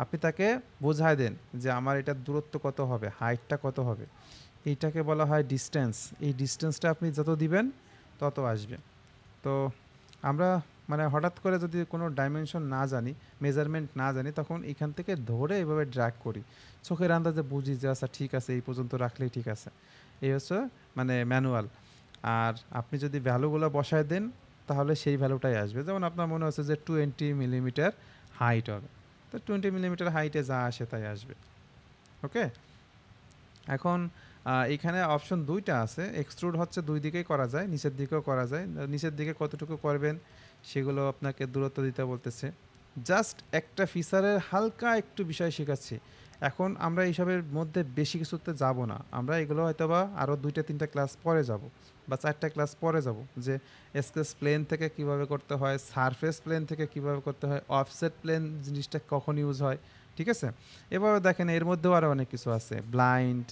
Speaker 1: আপনি তাকে বোঝায় দেন যে আমার এটার দূরত্ব কত হবে, হাইটটা কত হবে, এইটাকে বলা হয় ডিস্টেন্স। এই ডিস্টেন্সটা আপনি যত দিবেন তত আসবে। তো আমরা মানে হঠাৎ করে যদি কোনো ডাইমেনশন না জানি, মেজারমেন্ট না জানি, তখন এখান থেকে ধরে এভাবে ড্র্যাগ করি, চোখের আন্দাজে বুঝি যে আচ্ছা ঠিক আছে এই পর্যন্ত রাখলেই ঠিক আছে। এই হচ্ছে মানে ম্যানুয়াল। আর আপনি যদি ভ্যালুগুলো বসায় দেন তাহলে সেই ভ্যালুটাই আসবে। যেমন আপনার মনে হচ্ছে যে 20 মিলিমিটার হাইট হবে, তো 20 মিলিমিটার হাইটে যা আসে তাই আসবে। ওকে। এখন এইখানে অপশন দুইটা আছে, এক্সট্রুড হচ্ছে দুই দিকেই করা যায়, নিচের দিকেও করা যায়। নিচের দিকে কতটুকু করবেন সেগুলো আপনাকে দূরত্ব দিতে বলতেছে। জাস্ট একটা ফিচারের হালকা একটু বিষয় শেখাচ্ছি। এখন আমরা এইসবের মধ্যে বেশি কিছুতে যাব না, আমরা এগুলো হয়তো বা আরও 2টা 3টা ক্লাস পরে যাব বা 4টা ক্লাস পরে যাব, যে স্কেচ প্লেন থেকে কিভাবে করতে হয়, সারফেস প্লেন থেকে কিভাবে করতে হয়, অফসেট প্লেন জিনিসটা কখন ইউজ হয়, ঠিক আছে। এভাবে দেখেন এর মধ্যেও আরও অনেক কিছু আছে, blind,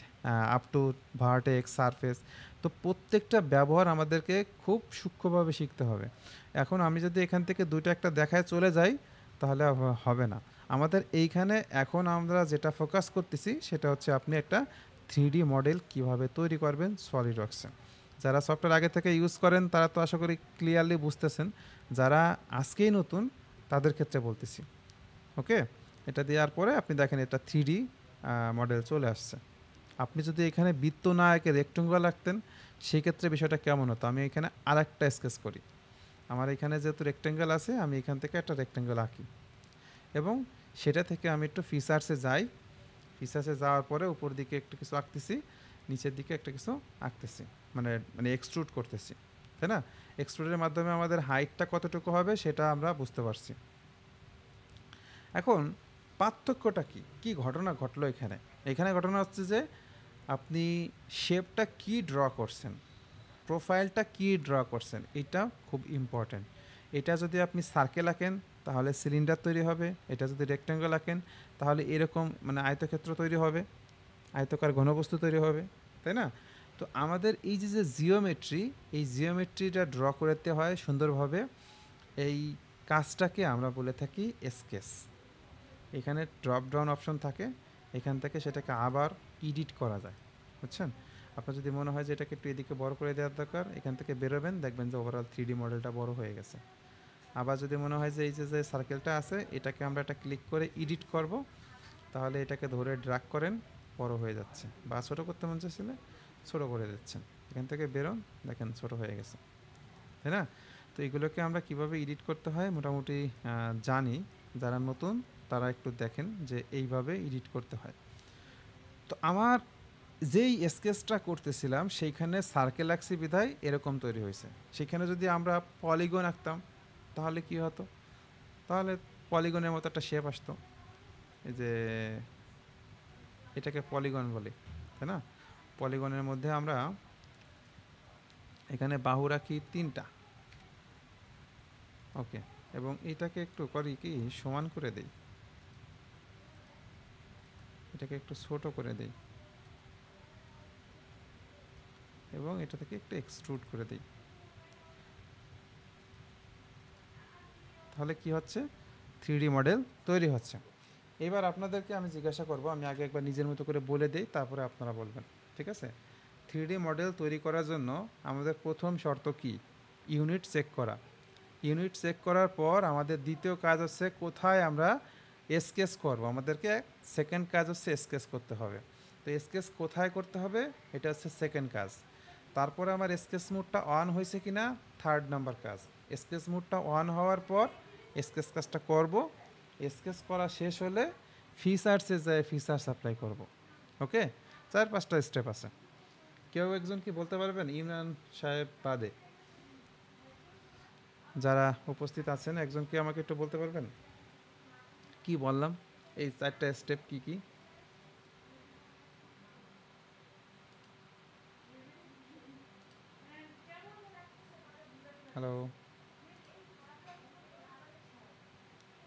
Speaker 1: up to vertex, surface. তো প্রত্যেকটা ব্যবহার আমাদেরকে খুব সূক্ষ্মভাবে শিখতে হবে। এখন আমি যদি এখান থেকে দুইটা একটা দেখায় চলে যাই তাহলে হবে না। আমাদের এইখানে এখন আমরা যেটা ফোকাস করতেছি সেটা হচ্ছে আপনি একটা 3D মডেল কিভাবে তৈরি করবেন সলিডওয়ার্কসে। যারা সফটওয়্যার আগে থেকে ইউজ করেন তারা তো আশা করি ক্লিয়ারলি বুঝতেছেন, যারা আজকেই নতুন তাদের ক্ষেত্রে বলতেছি। ওকে, এটা দেওয়ার পরে আপনি দেখেন এটা 3D মডেল চলে আসছে। আপনি যদি এখানে বৃত্ত না এঁকে রেক্টেঙ্গল রাখতেন সেই ক্ষেত্রে বিষয়টা কেমন হতো। আমি এখানে আরেকটা স্কেচ করি, আমার এখানে যেহেতু রেক্টেঙ্গল আছে আমি এখান থেকে একটা রেক্টেঙ্গল আঁকি এবং সেটা থেকে আমি একটু ফিচার্সে যাই। ফিচার্সে যাওয়ার পরে উপর দিকে একটু কিছু আঁকতেছি, নিচের দিকে একটা কিছু আঁকতেছি, মানে মানে এক্সট্রুড করতেছি, তাই না। এক্সট্রুডের মাধ্যমে আমাদের হাইটটা কতটুকু হবে সেটা আমরা বুঝতে পারছি। এখন পার্থক্যটা কি, কি ঘটনা ঘটলো এখানে? এখানে ঘটনা হচ্ছে যে আপনি শেপটা কি ড্র করছেন, প্রোফাইলটা কি ড্র করছেন, এটা খুব ইম্পর্ট্যান্ট। এটা যদি আপনি সার্কেল আঁকেন তাহলে সিলিন্ডার তৈরি হবে, এটা যদি রেক্ট্যাঙ্গল আঁকেন তাহলে এরকম মানে আয়তক্ষেত্র তৈরি হবে, আয়তকার ঘনবস্তু তৈরি হবে, তাই না। তো আমাদের এই যে যে জিওমেট্রি, এই জিওমেট্রিটা ড্র করতে হয় সুন্দরভাবে। এই কাজটাকে আমরা বলে থাকি স্কেচ। এখানে ড্রপ ডাউন অপশন থাকে, এখান থেকে সেটাকে আবার এডিট করা যায়, বুঝছেন। আপনার যদি মনে হয় যে এটাকে একটু এদিকে বড় করে দেওয়ার দরকার, এখান থেকে বেরোবেন, দেখবেন যে ওভারঅল 3D মডেলটা বড় হয়ে গেছে। আবার যদি মনে হয় যে এই যে যে সার্কেলটা আছে এটাকে আমরা একটা ক্লিক করে এডিট করব, তাহলে এটাকে ধরে ড্র্যাগ করেন, বড় হয়ে যাচ্ছে, বা ছোটো করতে মন চাইছিলে ছোটো করে দিচ্ছেন। এখান থেকে বেরোন, দেখেন ছোটো হয়ে গেছে, তাই না। তো এগুলোকে আমরা কিভাবে এডিট করতে হয় মোটামুটি জানি, যারা নতুন তারা একটু দেখেন যে এইভাবে এডিট করতে হয়। তো আমার যেই স্কেচটা করতেছিলাম সেইখানে সার্কেল আঁকছি বিধায় এরকম তৈরি হয়েছে। সেখানে যদি আমরা পলিগন আঁকতাম তাহলে কি হতো, তাহলে পলিগনের মতো একটা শেপ আসতো। এই যে এটাকে পলিগন বলি, তাই না। পলিগনের মধ্যে আমরা এখানে বাহু রাখি 3টা, ওকে, এবং এটাকে একটু করি কি সমান করে দেই, এটাকে একটু ছোট করে দেই এবং এটা থেকে একটু এক্সট্রুড করে দেই। তাহলে কি হচ্ছে, 3D মডেল তৈরি হচ্ছে। এবার আপনাদেরকে আমি জিজ্ঞাসা করব, আমি আগে একবার নিজের মতো করে বলে দেই তারপরে আপনারা বলবেন, ঠিক আছে। 3D মডেল তৈরি করার জন্য আমাদের প্রথম শর্ত কি, ইউনিট চেক করা। ইউনিট চেক করার পর আমাদের দ্বিতীয় কাজ হচ্ছে কোথায় আমরা স্কেচ করব, আমাদেরকে সেকেন্ড কাজ হচ্ছে স্কেচ করতে হবে। তো স্কেচ কোথায় করতে হবে এটা হচ্ছে সেকেন্ড কাজ। তারপরে আমার স্কেচ মোডটা অন হয়েছে কিনা থার্ড নাম্বার কাজ। স্কেচ মোডটা অন হওয়ার পর স্কেচ কাজটা করব, স্কেচ করা শেষ হলে ফিচার্সে যায় ফিচার্স অ্যাপ্লাই করব। ওকে, 4-5টা স্টেপ আছে। কেউ একজন কি বলতে পারবেন ইমরান সাহেব বাদে যারা উপস্থিত আছেন, একজন কি আমাকে একটু বলতে পারবেন কি বললাম, এই 4টা স্টেপ কি কি? হ্যালো,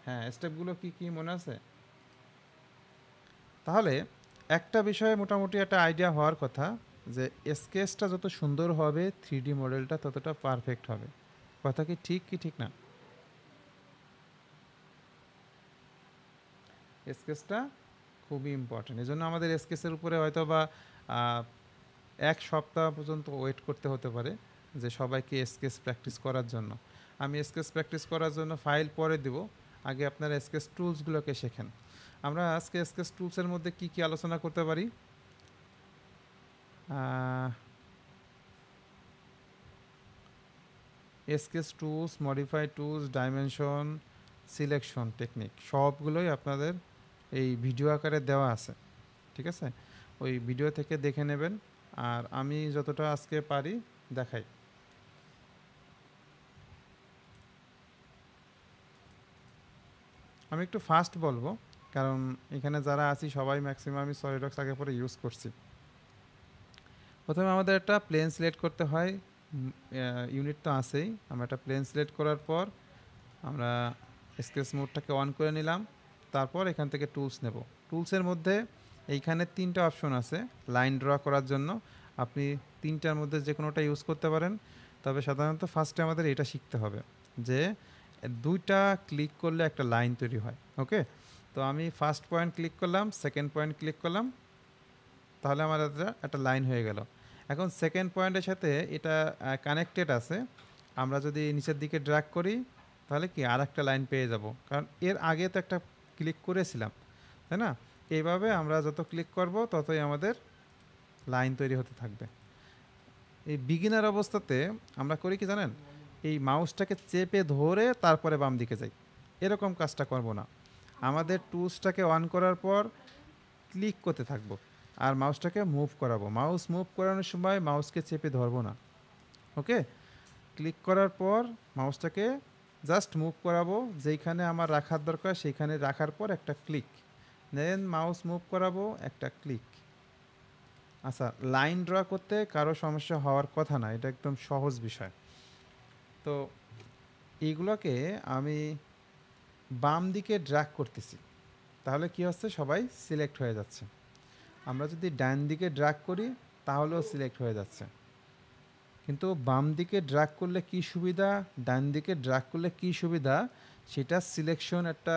Speaker 1: হ্যাঁ স্টেপগুলো কি কি মনে আছে? তাহলে একটা বিষয়ে মোটামুটি একটা আইডিয়া হওয়ার কথা, যে স্কেচটা যত সুন্দর হবে 3D মডেলটা ততটা পারফেক্ট হবে। কথা কি ঠিক না? স্কেচটা খুবই ইম্পর্টেন্ট, এই জন্য আমাদের স্কেচের উপরে হয়তো বা 1 সপ্তাহ পর্যন্ত ওয়েট করতে হতে পারে যে সবাইকে স্কেচ প্র্যাকটিস করার জন্য। আমি স্কেচ প্র্যাকটিস করার জন্য ফাইল পরে দেব, আগে আপনারা স্কেচ টুলসগুলোকে শেখেন। আমরা আজকে স্কেচ টুলসের মধ্যে কি কি আলোচনা করতে পারি? Sketch tools, modify tools, dimension, selection technique সবগুলোই আপনাদের এই ভিডিও আকারে দেওয়া আছে। ঠিক আছে? ওই ভিডিও থেকে দেখে নেবেন। আর আমি যতটা আজকে পারি দেখাই। আমি একটু ফাস্ট বলবো, কারণ এখানে যারা আছি সবাই ম্যাক্সিমামই সলিডওয়ার্কস আগে পরে ইউজ করছি। প্রথমে আমাদের একটা প্লেন সিলেক্ট করতে হয়, ইউনিট তো আছেই। আমরা একটা প্লেন সিলেক্ট করার পর আমরা স্কেচ মোডটাকে অন করে নিলাম। তারপর এখান থেকে টুলস নেব। টুলসের মধ্যে এইখানে 3টা অপশন আছে লাইন ড্র করার জন্য। আপনি 3টার মধ্যে যে কোনোটা ইউজ করতে পারেন, তবে সাধারণত ফার্স্টে আমাদের এটা শিখতে হবে যে 2টা ক্লিক করলে একটা লাইন তৈরি হয়। ওকে, তো আমি ফার্স্ট পয়েন্ট ক্লিক করলাম, সেকেন্ড পয়েন্ট ক্লিক করলাম, তাহলে আমার একটা লাইন হয়ে গেল। এখন সেকেন্ড পয়েন্টের সাথে এটা কানেক্টেড আছে। আমরা যদি নিচের দিকে ড্র্যাগ করি তাহলে কি আর একটা লাইন পেয়ে যাব, কারণ এর আগে তো একটা ক্লিক করেছিলাম, তাই না? এইভাবে আমরা যত ক্লিক করব ততই আমাদের লাইন তৈরি হতে থাকবে। এই বিগিনার অবস্থাতে আমরা করি কি জানেন, এই মাউসটাকে চেপে ধরে তারপরে বাম দিকে যাই, এরকম কাজটা করব না। আমাদের টুলসটাকে অন করার পর ক্লিক করতে থাকবো আর মাউসটাকে মুভ করাবো। মাউস মুভ করানোর সময় মাউসকে চেপে ধরবো না। ওকে, ক্লিক করার পর মাউসটাকে জাস্ট মুভ করাবো, যেইখানে আমার রাখার দরকার সেইখানে রাখার পর একটা ক্লিক, দেন মাউস মুভ করাবো, একটা ক্লিক। আচ্ছা, লাইন ড্র করতে কারো সমস্যা হওয়ার কথা না, এটা একদম সহজ বিষয়। তো এইগুলোকে আমি বাম দিকে ড্র্যাগ করতেছি, তাহলে কি হচ্ছে, সবাই সিলেক্ট হয়ে যাচ্ছে। আমরা যদি ডান দিকে ড্র্যাগ করি তাহলেও সিলেক্ট হয়ে যাচ্ছে। কিন্তু বাম দিকে ড্র্যাগ করলে কি সুবিধা, ডান দিকে ড্র্যাগ করলে কি সুবিধা, সেটা সিলেকশন একটা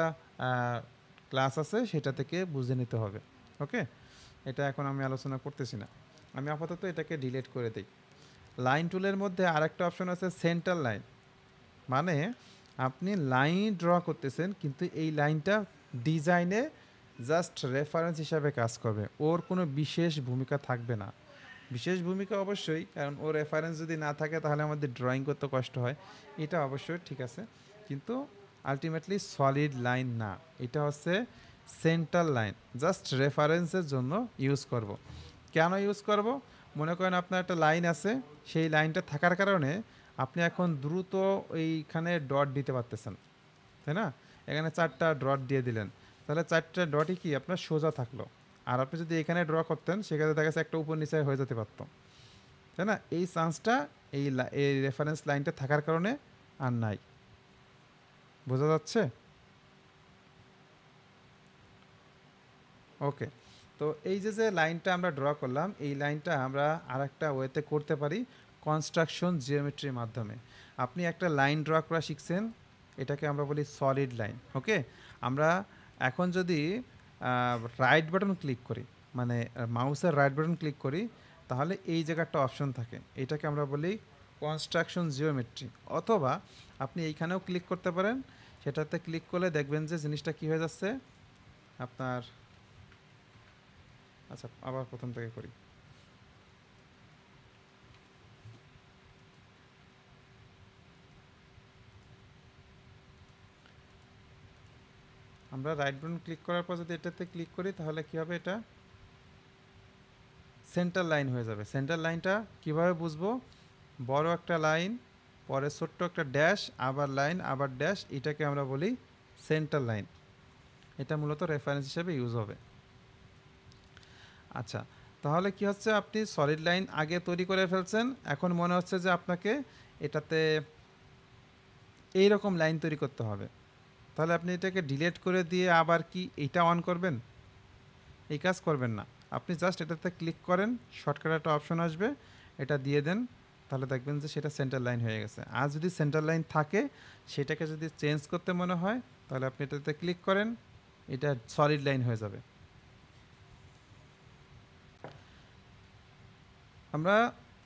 Speaker 1: ক্লাস আছে, সেটা থেকে বুঝে নিতে হবে। ওকে, এটা এখন আমি আলোচনা করতেছি না, আমি আপাতত এটাকে ডিলিট করে দিই। লাইন টুলের মধ্যে আরেকটা অপশন আছে সেন্টার লাইন, মানে আপনি লাইন ড্র করতেছেন কিন্তু এই লাইনটা ডিজাইনে জাস্ট রেফারেন্স হিসাবে কাজ করবে, ওর কোনো বিশেষ ভূমিকা থাকবে না। বিশেষ ভূমিকা অবশ্যই, কারণ ওর রেফারেন্স যদি না থাকে তাহলে আমাদের ড্রয়িং করতে কষ্ট হয়, এটা অবশ্যই ঠিক আছে, কিন্তু আলটিমেটলি সলিড লাইন না, এটা হচ্ছে সেন্টার লাইন, জাস্ট রেফারেন্সের জন্য ইউজ করব। কেন ইউজ করব? মনে করেন আপনার একটা লাইন আছে, সেই লাইনটা থাকার কারণে আপনি এখন দ্রুত এইখানে ডট দিতে পারতেছেন, তাই না? এখানে 4টা ডট দিয়ে দিলেন, তাহলে 4টা ডটই কি আপনার সোজা থাকলো। আর আপনি যদি এখানে ড্র করতেন সেক্ষেত্রে দেখা যাচ্ছে একটা উপর নিচে হয়ে যেতে পারতো, তাই না? এই চান্সটা এই রেফারেন্স লাইনটা থাকার কারণে আর নাই। বোঝা যাচ্ছে? ওকে, তো এই যে লাইনটা আমরা ড্র করলাম, এই লাইনটা আমরা আরেকটা ওয়েতে করতে পারি, কনস্ট্রাকশন জিওমেট্রির মাধ্যমে। আপনি একটা লাইন ড্র করা শিখছেন, এটাকে আমরা বলি সলিড লাইন। ওকে, আমরা এখন যদি রাইট বাটন ক্লিক করি, মানে মাউসের রাইট বাটন ক্লিক করি, তাহলে এই জায়গাটা অপশন থাকে, এটাকে আমরা বলি কনস্ট্রাকশন জিওমেট্রি। অথবা আপনি এইখানেও ক্লিক করতে পারেন, সেটাতে ক্লিক করলে দেখবেন যে জিনিসটা কী হয়ে যাচ্ছে আপনার। আচ্ছা, আবার প্রথম থেকে করি। আমরা রাইট বাটন ক্লিক করার পর যদি এটাতে ক্লিক করি তাহলে কী হবে, এটা সেন্টার লাইন হয়ে যাবে। সেন্টার লাইনটা কিভাবে বুঝবো? বড় একটা লাইন, পরে ছোট্ট একটা ড্যাশ, আবার লাইন, আবার ড্যাশ, এটাকে আমরা বলি সেন্টার লাইন। এটা মূলত রেফারেন্স হিসেবে ইউজ হবে। আচ্ছা, তাহলে কি হচ্ছে, আপনি সলিড লাইন আগে তৈরি করে ফেলছেন, এখন মনে হচ্ছে যে আপনাকে এটাতে এই রকম লাইন তৈরি করতে হবে, তাহলে আপনি এটাকে ডিলিট করে দিয়ে আবার কি এইটা অন করবেন? এই কাজ করবেন না। আপনি জাস্ট এটাতে ক্লিক করেন, শর্টকাট একটা অপশন আসবে, এটা দিয়ে দেন, তাহলে দেখবেন যে সেটা সেন্টার লাইন হয়ে গেছে। আর যদি সেন্টার লাইন থাকে, সেটাকে যদি চেঞ্জ করতে মনে হয়, তাহলে আপনি এটাতে ক্লিক করেন, এটা সলিড লাইন হয়ে যাবে। আমরা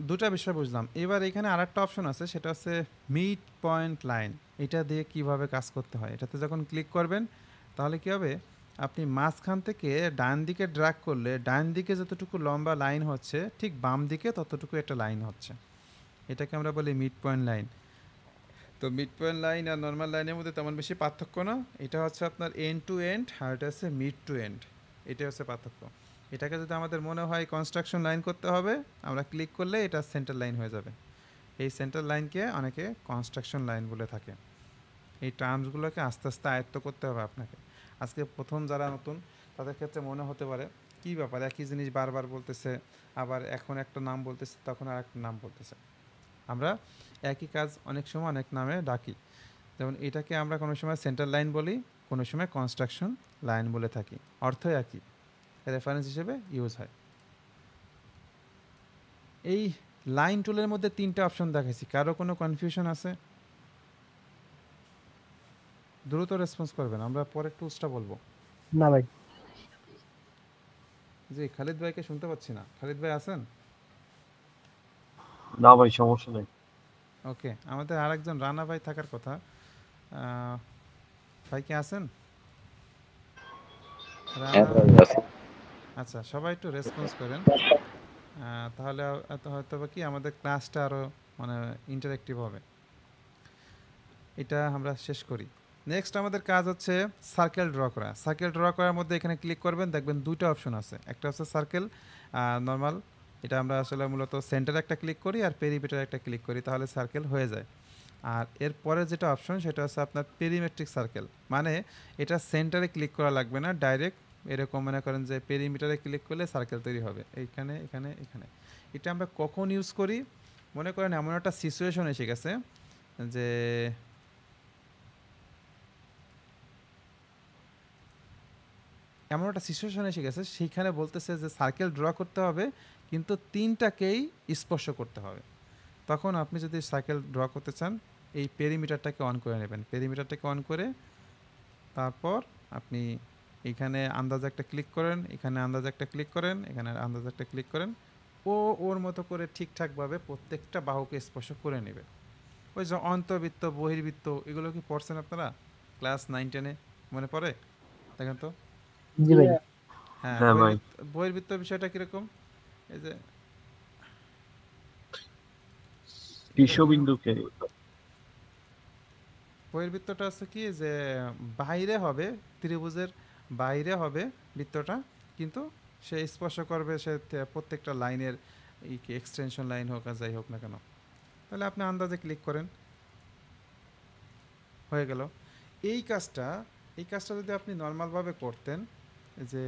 Speaker 1: দুটা বিষয় বুঝলাম। এবার এখানে আরেকটা অপশন আছে, সেটা হচ্ছে মিড পয়েন্ট লাইন। এটা দিয়ে কিভাবে কাজ করতে হয়, এটাতে যখন ক্লিক করবেন তাহলে কি হবে, আপনি মাঝখান থেকে ডান দিকে ড্র্যাগ করলে ডান দিকে যতটুকু লম্বা লাইন হচ্ছে ঠিক বাম দিকে ততটুকু একটা লাইন হচ্ছে, এটাকে আমরা বলি মিড পয়েন্ট লাইন। তো মিড পয়েন্ট লাইন আর নর্মাল লাইনের মধ্যে তেমন বেশি পার্থক্য না, এটা হচ্ছে আপনার এন্ড টু এন্ড আর এটা হচ্ছে মিড টু এন্ড, এটাই হচ্ছে পার্থক্য। এটাকে যদি আমাদের মনে হয় কনস্ট্রাকশন লাইন করতে হবে, আমরা ক্লিক করলে এটা সেন্টার লাইন হয়ে যাবে। এই সেন্টার লাইনকে অনেকে কনস্ট্রাকশন লাইন বলে থাকে। এই টার্মসগুলোকে আস্তে আস্তে আয়ত্ত করতে হবে আপনাকে। আজকে প্রথম যারা নতুন তাদের ক্ষেত্রে মনে হতে পারে কী ব্যাপার, একই জিনিস বারবার বলতেছে, আবার এখন একটা নাম বলতেছে, তখন আর একটা নাম বলতেছে। আমরা একই কাজ অনেক সময় অনেক নামে ডাকি। যেমন এটাকে আমরা কোনো সময় সেন্টার লাইন বলি, কোনো সময় কনস্ট্রাকশন লাইন বলে থাকি, অর্থ একই, রেফারেন্স হিসেবে ইউজ হয়। এই লাইন টুলের মধ্যে 3টা অপশন দেখাইছি, কারো কোনো কনফিউশন আছে? দ্রুত রেসপন্স করবেন, আমরা পরের টুলসটা বলবো।
Speaker 2: না ভাই।
Speaker 1: জি, খালিদ ভাইকে শুনতে পাচ্ছি না। খালিদ ভাই আছেন?
Speaker 3: না ভাই, সমস্যা নেই।
Speaker 1: ওকে, আমাদের আরেকজন রানা ভাই থাকার কথা। ভাই কি আছেন? রানা, আচ্ছা, সবাই একটু রেসপন্স করেন। তাহলে হয়তো বা কি আমাদের ক্লাসটা আরও মানে ইন্টারেক্টিভ হবে। এটা আমরা শেষ করি। নেক্সট আমাদের কাজ হচ্ছে সার্কেল ড্র করা। সার্কেল ড্র করার মধ্যে এখানে ক্লিক করবেন, দেখবেন দুইটা অপশন আছে। একটা হচ্ছে সার্কেল নর্মাল, এটা আমরা আসলে মূলত সেন্টারে একটা ক্লিক করি আর পেরিমিটারে একটা ক্লিক করি, তাহলে সার্কেল হয়ে যায়। আর এর পরে যেটা অপশন সেটা হচ্ছে আপনার পেরিমেট্রিক সার্কেল, মানে এটা সেন্টারে ক্লিক করা লাগবে না, ডাইরেক্ট এরকম মনে করেন যে পেরিমিটারে ক্লিক করলে সার্কেল তৈরি হবে এইখানে, এখানে, এখানে। এটা আমরা কখন ইউজ করি? মনে করেন এমন একটা সিচুয়েশন এসে গেছে যে এমন একটা সিচুয়েশন এসে গেছে, সেইখানে বলতেছে যে সার্কেল ড্র করতে হবে কিন্তু 3টাকেই স্পর্শ করতে হবে। তখন আপনি যদি সার্কেল ড্র করতে চান, এই পেরিমিটারটাকে অন করে নেবেন। পেরিমিটারটাকে অন করে তারপর আপনি এখানে আন্দাজে একটা ক্লিক করেন, এখানে আন্দাজে একটা ক্লিক করেন, এখানে আন্দাজে একটা ক্লিক করেন। ওর মতো করে ঠিকঠাকভাবে প্রত্যেকটা বাহুকে স্পর্শ করে নেবে। ওই যে অন্তর্বৃত্ত, বহির্বৃত্ত, এগুলো কি পড়ছেন আপনারা ক্লাস 9-10-এ? মনে পড়ে? দেখেন তো।
Speaker 2: জি ভাই।
Speaker 1: হ্যাঁ,
Speaker 3: হ্যাঁ ভাই।
Speaker 1: বহির্বৃত্ত বিষয়টা কিরকম? এই যে
Speaker 3: শীর্ষবিন্দুকে
Speaker 1: বহির্বৃত্তটা হচ্ছে কি যে বাইরে হবে, ত্রিভুজের বাইরে হবে বৃত্তটা, কিন্তু সে স্পর্শ করবে সে প্রত্যেকটা লাইনের এক্সটেনশন লাইন হোক আর যাই হোক না কেন। তাহলে আপনি আন্দাজে ক্লিক করেন, হয়ে গেল। এই কাজটা এই কাজটা যদি আপনি নর্মালভাবে করতেন, যে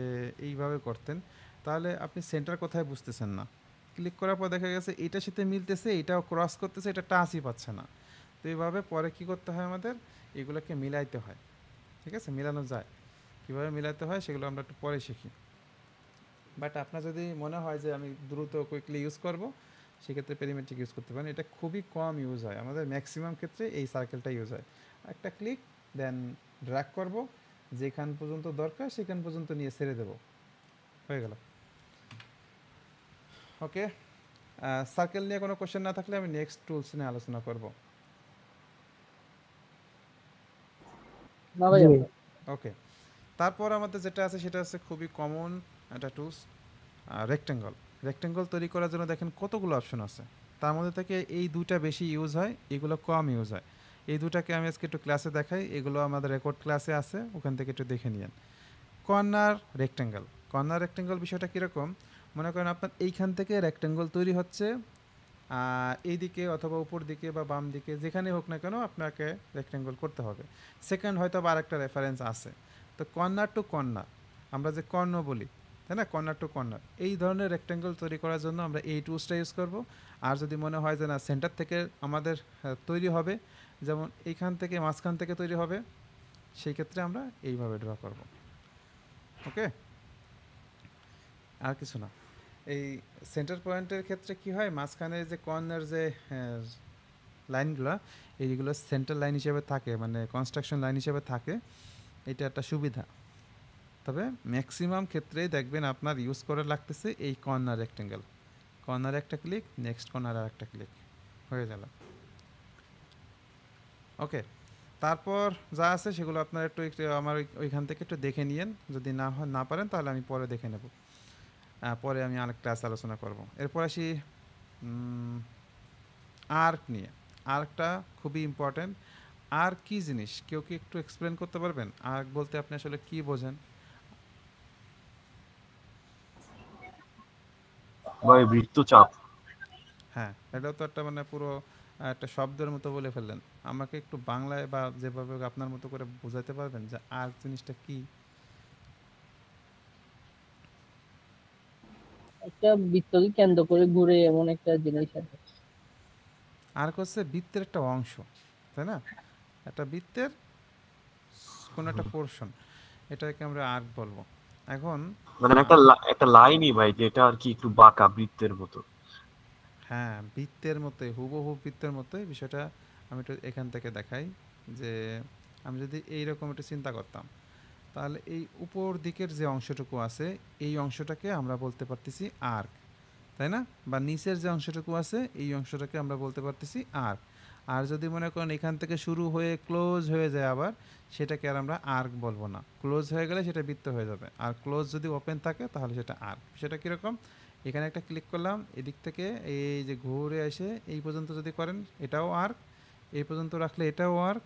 Speaker 1: এইভাবে করতেন, তাহলে আপনি সেন্টার কোথায় বুঝতেছেন না। ক্লিক করার পর দেখা গেছে এটার সাথে মিলতেছে, এটাও ক্রস করতেছে, এটা টাচই পাচ্ছে না। তো এইভাবে পরে কি করতে হয়, আমাদের এগুলোকে মিলাইতে হয়। ঠিক আছে, মিলানো যায়। কীভাবে মিলাতে হয় সেগুলো আমরা একটু পরে শিখি। বাট আপনার যদি মনে হয় যে আমি দ্রুত কুইকলি ইউজ করব, সেক্ষেত্রে পেরিমেট্রিক ইউজ করতে পারেন। এটা খুবই কম ইউজ হয়, আমাদের ম্যাক্সিমাম ক্ষেত্রে এই সার্কেলটা ইউজ হয়। একটা ক্লিক, দেন ড্র্যাগ করব, যেখান পর্যন্ত দরকার সেখান পর্যন্ত নিয়ে ছেড়ে দেব, হয়ে গেল। ওকে, সার্কেল নিয়ে কোনো কোশ্চেন না থাকলে আমি নেক্সট টুলস নিয়ে আলোচনা করব।
Speaker 2: না ভাই।
Speaker 1: ওকে, তারপর আমাদের যেটা আছে সেটা হচ্ছে খুবই কমন একটা টুলস, রেক্টেঙ্গল। রেক্টেঙ্গল তৈরি করার জন্য দেখেন কতগুলো অপশন আছে, তার মধ্যে থেকে এই দুটা বেশি ইউজ হয়, এগুলো কম ইউজ হয়। এই দুটাকে আমি আজকে একটু ক্লাসে দেখাই, এগুলো আমাদের রেকর্ড ক্লাসে আছে, ওখান থেকে একটু দেখে নিন। Corner rectangle. কর্নার রেক্টেঙ্গল বিষয়টা কীরকম? মনে করেন আপনার এইখান থেকে রেক্টেঙ্গল তৈরি হচ্ছে, এই দিকে অথবা উপর দিকে বা বাম দিকে যেখানে হোক না কেন আপনাকে রেক্টেঙ্গল করতে হবে। সেকেন্ড হয়তো বা আরেকটা রেফারেন্স আছে। তো কর্নার টু কর্নার, আমরা যে কর্ণ বলি, তাই না, কর্নার টু কর্নার, এই ধরনের রেক্টেঙ্গল তৈরি করার জন্য আমরা এই টুলসটা ইউজ করব। আর যদি মনে হয় যে না সেন্টার থেকে আমাদের তৈরি হবে, যেমন এইখান থেকে মাঝখান থেকে তৈরি হবে, সেই ক্ষেত্রে আমরা এইভাবে ড্র করব। ওকে, আর কিছু না। এই সেন্টার পয়েন্টের ক্ষেত্রে কি হয়, মাঝখানে যে কর্নার যে লাইনগুলো, এইগুলো সেন্টার লাইন হিসেবে থাকে, মানে কনস্ট্রাকশন লাইন হিসেবে থাকে। এটা একটা সুবিধা। তবে ম্যাক্সিমাম ক্ষেত্রেই দেখবেন আপনার ইউজ করে লাগতেছে এই কর্নার রেক্টেঙ্গেল। কর্নারে একটা ক্লিক, নেক্সট কর্নারে আর একটা ক্লিক, হয়ে গেল। ওকে, তারপর যা আছে সেগুলো আপনার একটু আমার ওইখান থেকে একটু দেখে নিয়েন, যদি না পারেন তাহলে আমি পরে দেখে নেব, পরে আমি আরেক ক্লাস আলোচনা করব। এরপর আসি আর্ক নিয়ে। আর্কটা খুবই ইম্পর্ট্যান্ট। আর্ক কী জিনিস, কেউ কি একটু এক্সপ্লেন করতে পারবেন? আর্ক বলতে আপনি আসলে কী বোঝেন?
Speaker 3: ভাই বৃত্তচাপ।
Speaker 1: হ্যাঁ, এটা তো একটা মানে পুরো একটা শব্দের মতো বলে ফেললেন। আমাকে একটু বাংলায় বা যেভাবে হোক আপনার মতো করে বোঝাতে পারবেন যে আর্ক জিনিসটা কি?
Speaker 2: একটা বৃত্তকে কেন্দ্র করে ঘুরে এমন একটা জিনিস আছে।
Speaker 1: আর্ক হচ্ছে বৃত্তের একটা অংশ, তাই না? একটা বৃত্তের কোনো একটা পোর্শন, এটাকে আমরা আর্ক বলবো। এখন
Speaker 3: মানে একটা একটা লাইনই ভাই, যেটা আর কি একটু বাঁকা বৃত্তের মতো।
Speaker 1: হ্যাঁ, বৃত্তের মতোই, হুবহু বৃত্তের মতোই বিষয়টা। আমি একটু এখান থেকে দেখাই যে আমি যদি এইরকম একটু চিন্তা করতাম, তাহলে এই উপর দিকের যে অংশটুকু আছে এই অংশটাকে আমরা বলতে পারতেছি আর্ক, তাই না? বা নিচের যে অংশটুকু আছে এই অংশটাকে আমরা বলতে পারতেছি আর্ক। আর যদি মনে করেন এখান থেকে শুরু হয়ে ক্লোজ হয়ে যায় আবার, সেটাকে আর আমরা আর্ক বলবো না। ক্লোজ হয়ে গেলে সেটা বৃত্ত হয়ে যাবে, আর ক্লোজ যদি ওপেন থাকে তাহলে সেটা আর্ক। সেটা কীরকম? এখানে একটা ক্লিক করলাম, এদিক থেকে এই যে ঘুরে এসে এই পর্যন্ত যদি করেন এটাও আর্ক, এই পর্যন্ত রাখলে এটাও আর্ক।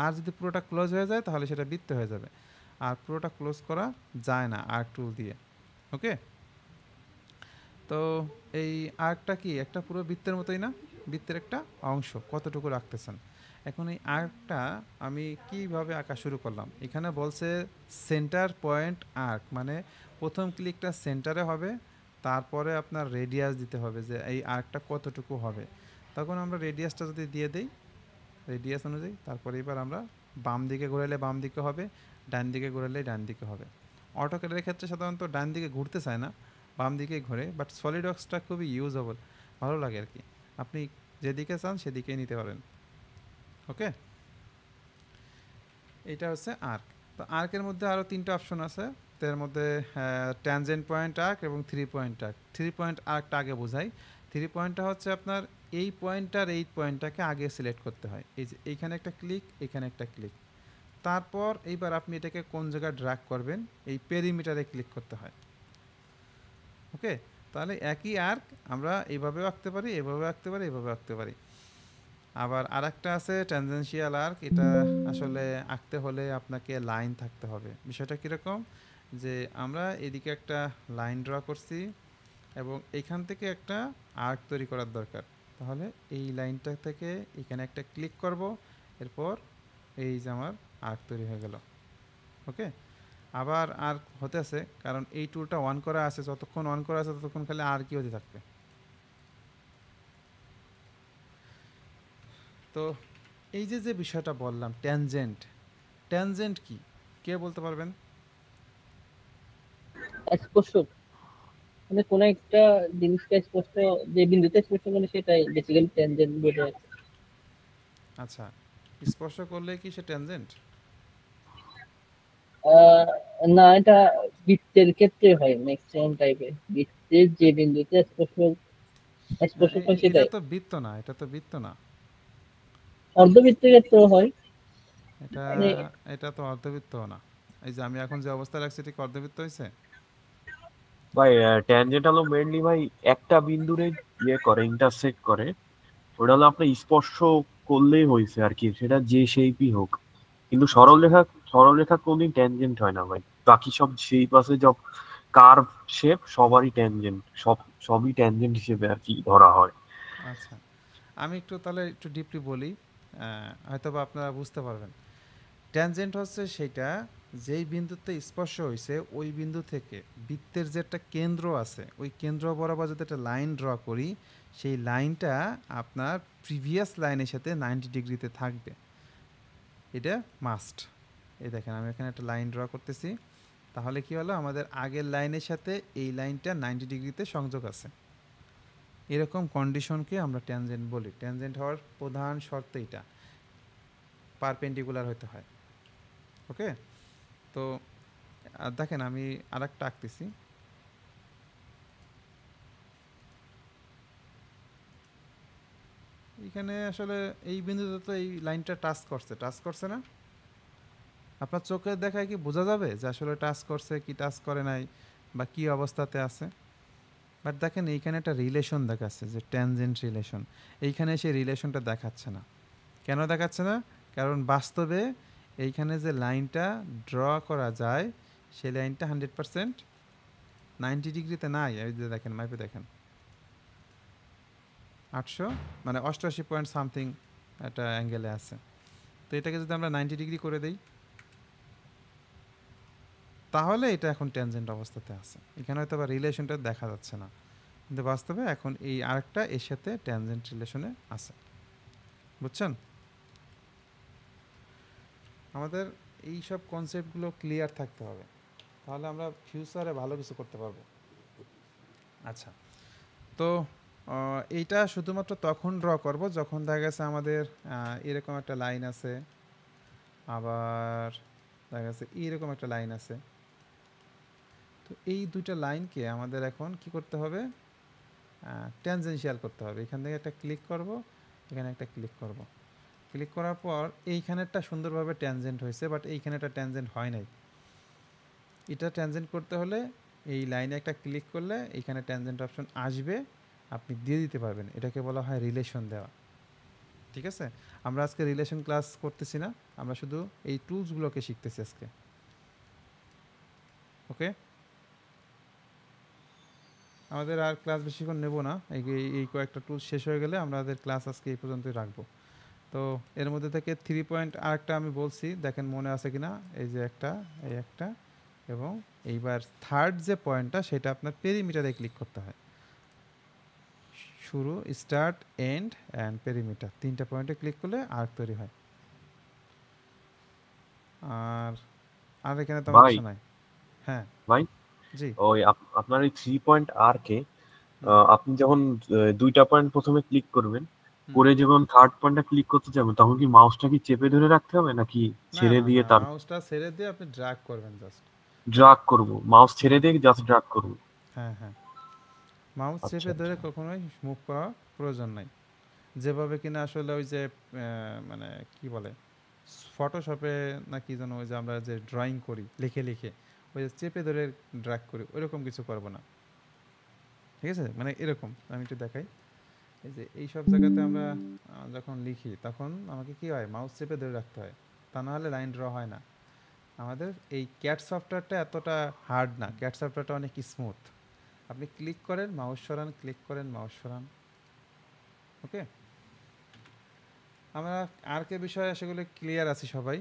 Speaker 1: আর যদি পুরোটা ক্লোজ হয়ে যায় তাহলে সেটা বৃত্ত হয়ে যাবে। আর পুরোটা ক্লোজ করা যায় না আর্ক টুল দিয়ে। ওকে, তো এই আর্কটা কি একটা পুরো বৃত্তের মতোই না? বৃত্তের একটা অংশ কতটুকু রাখতেছেন। এখন এই আর্কটা আমি কিভাবে আঁকা শুরু করলাম, এখানে বলছে সেন্টার পয়েন্ট আর্ক, মানে প্রথম ক্লিকটা সেন্টারে হবে, তারপরে আপনার রেডিয়াস দিতে হবে যে এই আর্কটা কতটুকু হবে। তখন আমরা রেডিয়াসটা যদি দিয়ে দিই, রেডিয়াস অনুযায়ী তারপরে এবার আমরা বাম দিকে ঘোরালে বাম দিকে হবে, ডান দিকে ঘোরালে ডান দিকে হবে। অটোক্যাডের ক্ষেত্রে সাধারণত ডান দিকে ঘুরতে চায় না, বাম দিকে ঘোরে, বাট সলিডওয়ার্কসটা খুবই ইউজেবল, ভালো লাগে আর কি। আপনি যেদিকে চান সেদিকেই নিতে পারেন। ওকে, এটা হচ্ছে আর্ক। তো আর্কের মধ্যে আরও তিনটা অপশন আছে। তো এর মধ্যে ট্যানজেন্ট পয়েন্ট আর্ক এবং 3 পয়েন্ট আর্ক। 3 পয়েন্ট আর্কটা আগে বোঝাই। 3 পয়েন্টটা হচ্ছে আপনার এই পয়েন্টটার এই পয়েন্টটাকে আগে সিলেক্ট করতে হয়। এই যে এইখানে একটা ক্লিক, এখানে একটা ক্লিক, তারপর এইবার আপনি এটাকে কোন জায়গায় ড্র্যাগ করবেন এই পেরিমিটারে ক্লিক করতে হয়। ওকে, তাহলে একই আর্ক আমরা এইভাবেও আঁকতে পারি, এভাবে আঁকতে পারি, এভাবে আঁকতে পারি। আবার আরেকটা আছে ট্যানজেনশিয়াল আর্ক। এটা আসলে আঁকতে হলে আপনাকে লাইন থাকতে হবে। বিষয়টা কীরকম, যে আমরা এদিকে একটা লাইন ড্র করছি এবং এইখান থেকে একটা আর্ক তৈরি করার দরকার। তাহলে এই লাইনটা থেকে এখানে একটা ক্লিক করব, এরপর এই যে আমার আর্ক তৈরি হয়ে গেল। ওকে, আবার আর্ক হতে আছে, কারণ এই টুলটা অন করা আছে, যতক্ষণ অন করা আছে ততক্ষণ খালি আর্কই হতে থাকবে। তো এই যে যে বিষয়টা বললাম ট্যানজেন্ট, ট্যানজেন্ট কি কে বলতে পারবেন?
Speaker 2: স্পর্শক, মানে কোন একটা জিনিসকে স্পষ্ট, যে বিন্দুতে স্পর্শ করে সেটাই বেসিক্যালি ট্যানজেন্ট বোঝায়।
Speaker 1: আচ্ছা, স্পর্শ করলে কি সে ট্যানজেন্ট?
Speaker 2: আহ না, এটা বৃত্তের ক্ষেত্রে হয় ম্যাক্সিমাম টাইপের। বৃত্তের যে বিন্দুতে স্পর্শ
Speaker 1: না,
Speaker 2: স্পর্শক হয়
Speaker 1: এটা
Speaker 2: সেটাই।
Speaker 1: তো বৃত্ত না, এটা তো বৃত্ত না।
Speaker 2: অর্ধবৃত্তের ক্ষেত্রেও হয়।
Speaker 1: এটা
Speaker 2: মানে
Speaker 1: এটা তো অর্ধবৃত্ত না। এই যে আমি এখন যে অবস্থায় রাখছি এটা কি অর্ধবৃত্ত হয়েছে?
Speaker 3: ভাই ট্যানজেন্ট হলো মেইনলি ভাই একটা বিন্দুরে ইয়ে করে, ইন্টারসেক্ট করে। ওটা হলো আপনার স্পর্শ করলেই হয়েছে আর কি, সেটা যে শেপই হোক। কিন্তু
Speaker 1: আচ্ছা,
Speaker 3: সরলরেখা কোনদিন ট্যানজেন্ট হয় না ভাই। বাকি সব শেপ আছে, সব কার্ভ শেপ, সবারই ট্যানজেন্ট, সবই ট্যানজেন্ট হিসেবে আর কি ধরা হয়।
Speaker 1: আচ্ছা, আমি একটু তাহলে একটু ডিপলি বলি, হয়তো বা আপনারা বুঝতে পারবেন। ট্যানজেন্ট হচ্ছে সেটা যেই বিন্দুতে স্পর্শ হয়েছে ওই বিন্দু থেকে বৃত্তের যে একটা কেন্দ্র আছে ওই কেন্দ্র বরাবর যদি একটা লাইন ড্র করি, সেই লাইনটা আপনার প্রিভিয়াস লাইনের সাথে 90 ডিগ্রিতে থাকবে। এটা মাস্ট। এই দেখেন আমি এখানে একটা লাইন ড্র করতেছি, তাহলে কি হলো, আমাদের আগের লাইনের সাথে এই লাইনটা 90 ডিগ্রিতে সংযোগ আছে। এরকম কন্ডিশনকে আমরা ট্যানজেন্ট বলি। ট্যানজেন্ট হওয়ার প্রধান শর্ত এটা, পারপেন্ডিকুলার হতে হয়। ওকে, তো দেখেন আমি আরেকটা আঁকতেছি। এখানে আসলে এই বিন্দুতে তো এই লাইনটা টাচ করছে না? আপনার চোখের দেখায় কি বোঝা যাবে যে আসলে টাচ করছে কি টাচ করে নাই বা কি অবস্থাতে আছে? বাট দেখেন এইখানে একটা রিলেশন দেখাচ্ছে যে ট্যানজেন্ট রিলেশন, এইখানে সেই রিলেশনটা দেখাচ্ছে না। কেন দেখাচ্ছে না? কারণ বাস্তবে এইখানে যে লাইনটা ড্র করা যায় সেই লাইনটা 100% 90 ডিগ্রিতে নাই, এই যে দেখেন মাইপে দেখেন 800 মানে 88 পয়েন্ট সামথিং একটা অ্যাঙ্গেলে আছে। তো এটাকে যদি আমরা 90 ডিগ্রি করে দেই তাহলে এটা এখন ট্যানজেন্ট অবস্থাতে আছে। এখানে হয়তো বা রিলেশনটা দেখা যাচ্ছে না, কিন্তু বাস্তবে এখন এই আরেকটা এর সাথে ট্যানজেন্ট রিলেশনে আছে। বুঝছেন? আমাদের এই সব কনসেপ্টগুলো ক্লিয়ার থাকতে হবে, তাহলে আমরা ফিউচারে ভালো কিছু করতে পারবো। আচ্ছা, তো এইটা শুধুমাত্র তখন ড্র করব যখন দেখা গেছে আমাদের এরকম একটা লাইন আছে, আবার দেখা গেছে এইরকম একটা লাইন আছে। তো এই দুইটা লাইনকে আমাদের এখন কি করতে হবে? ট্যানজেনশিয়াল করতে হবে। এখান থেকে একটা ক্লিক করব, এখানে একটা ক্লিক করব। ক্লিক করার পর এইখানেরটা সুন্দরভাবে ট্যানজেন্ট হয়েছে, বাট এইখানেটা ট্যানজেন্ট হয় নাই। এটা ট্যানজেন্ট করতে হলে এই লাইনে একটা ক্লিক করলে এইখানে ট্যানজেন্ট অপশন আসবে, আপনি দিয়ে দিতে পারবেন। এটাকে বলা হয় রিলেশন দেওয়া। ঠিক আছে? আমরা আজকে রিলেশন ক্লাস করতেছি না, আমরা শুধু এই টুলসগুলোকে শিখতেছি আজকে। ওকে, আমাদের আর ক্লাস বেশিক্ষণ নেব না, এই কয়েকটা টুলস শেষ হয়ে গেলে আমাদের ক্লাস আজকে এই পর্যন্তই রাখবো। তো এর মধ্যে থেকে 3 পয়েন্ট আরেকটা আমি বলছি, দেখেন মনে আছে কিনা। এই যে একটা, এই একটা, এবং এইবার থার্ড যে পয়েন্টটা সেটা আপনার পেরিমিটারে ক্লিক করতে হয়। শুরু, স্টার্ট, এন্ড অ্যান্ড পেরিমিটার, তিনটা পয়েন্টে ক্লিক করলে আর্ক তৈরি হয়। আর আর এখানে তেমন
Speaker 3: ভাই
Speaker 1: কিছু নাই। হ্যাঁ
Speaker 3: ভাই
Speaker 1: জি।
Speaker 3: ওই আপনার এই 3 পয়েন্ট আর কে
Speaker 1: হুম
Speaker 3: আপনি যখন দুইটা পয়েন্ট প্রথমে ক্লিক করবেন,
Speaker 1: হুম।
Speaker 3: করে যখন থার্ড পয়েন্টটা ক্লিক করতে যাবেন তখন কি মাউসটা কি চেপে ধরে রাখতে হবে নাকি
Speaker 1: না
Speaker 3: ছেড়ে
Speaker 1: না
Speaker 3: দিয়ে
Speaker 1: না,
Speaker 3: তার
Speaker 1: মাউসটা ছেড়ে দিয়ে আপনি ড্র্যাগ করবেন জাস্ট।
Speaker 3: ড্রাগ করব? মাউস ছেড়ে দিয়ে জাস্ট ড্রাগ করব?
Speaker 1: হ্যাঁ হ্যাঁ, মাউস
Speaker 3: আচ্ছা
Speaker 1: চেপে ধরে
Speaker 3: আচ্ছা।
Speaker 1: কখনোই মুভ করা প্রয়োজন নাই। যেভাবে কিনা আসলে ওই যে মানে কি বলে ফটোশপে না কি যেন, ওই যে আমরা যে ড্রয়িং করি লিখে লিখে, ওই যে চেপে ধরে ড্র্যাগ করি, ওইরকম কিছু করবো না। ঠিক আছে? মানে এরকম আমি একটু দেখাই। এই যে এই সব জায়গাতে আমরা যখন লিখি তখন আমাকে কি হয়, মাউস চেপে ধরে রাখতে হয়, তা না হলে লাইন ড্র হয় না। আমাদের এই ক্যাট সফটওয়্যারটা এতটা হার্ড না, ক্যাট সফটওয়্যারটা অনেক স্মুথ। আপনি ক্লিক করেন মাউস সরান, ক্লিক করেন মাউস সরান। ওকে, আমরা আর কে বিষয়ে সেগুলো ক্লিয়ার আছি সবাই।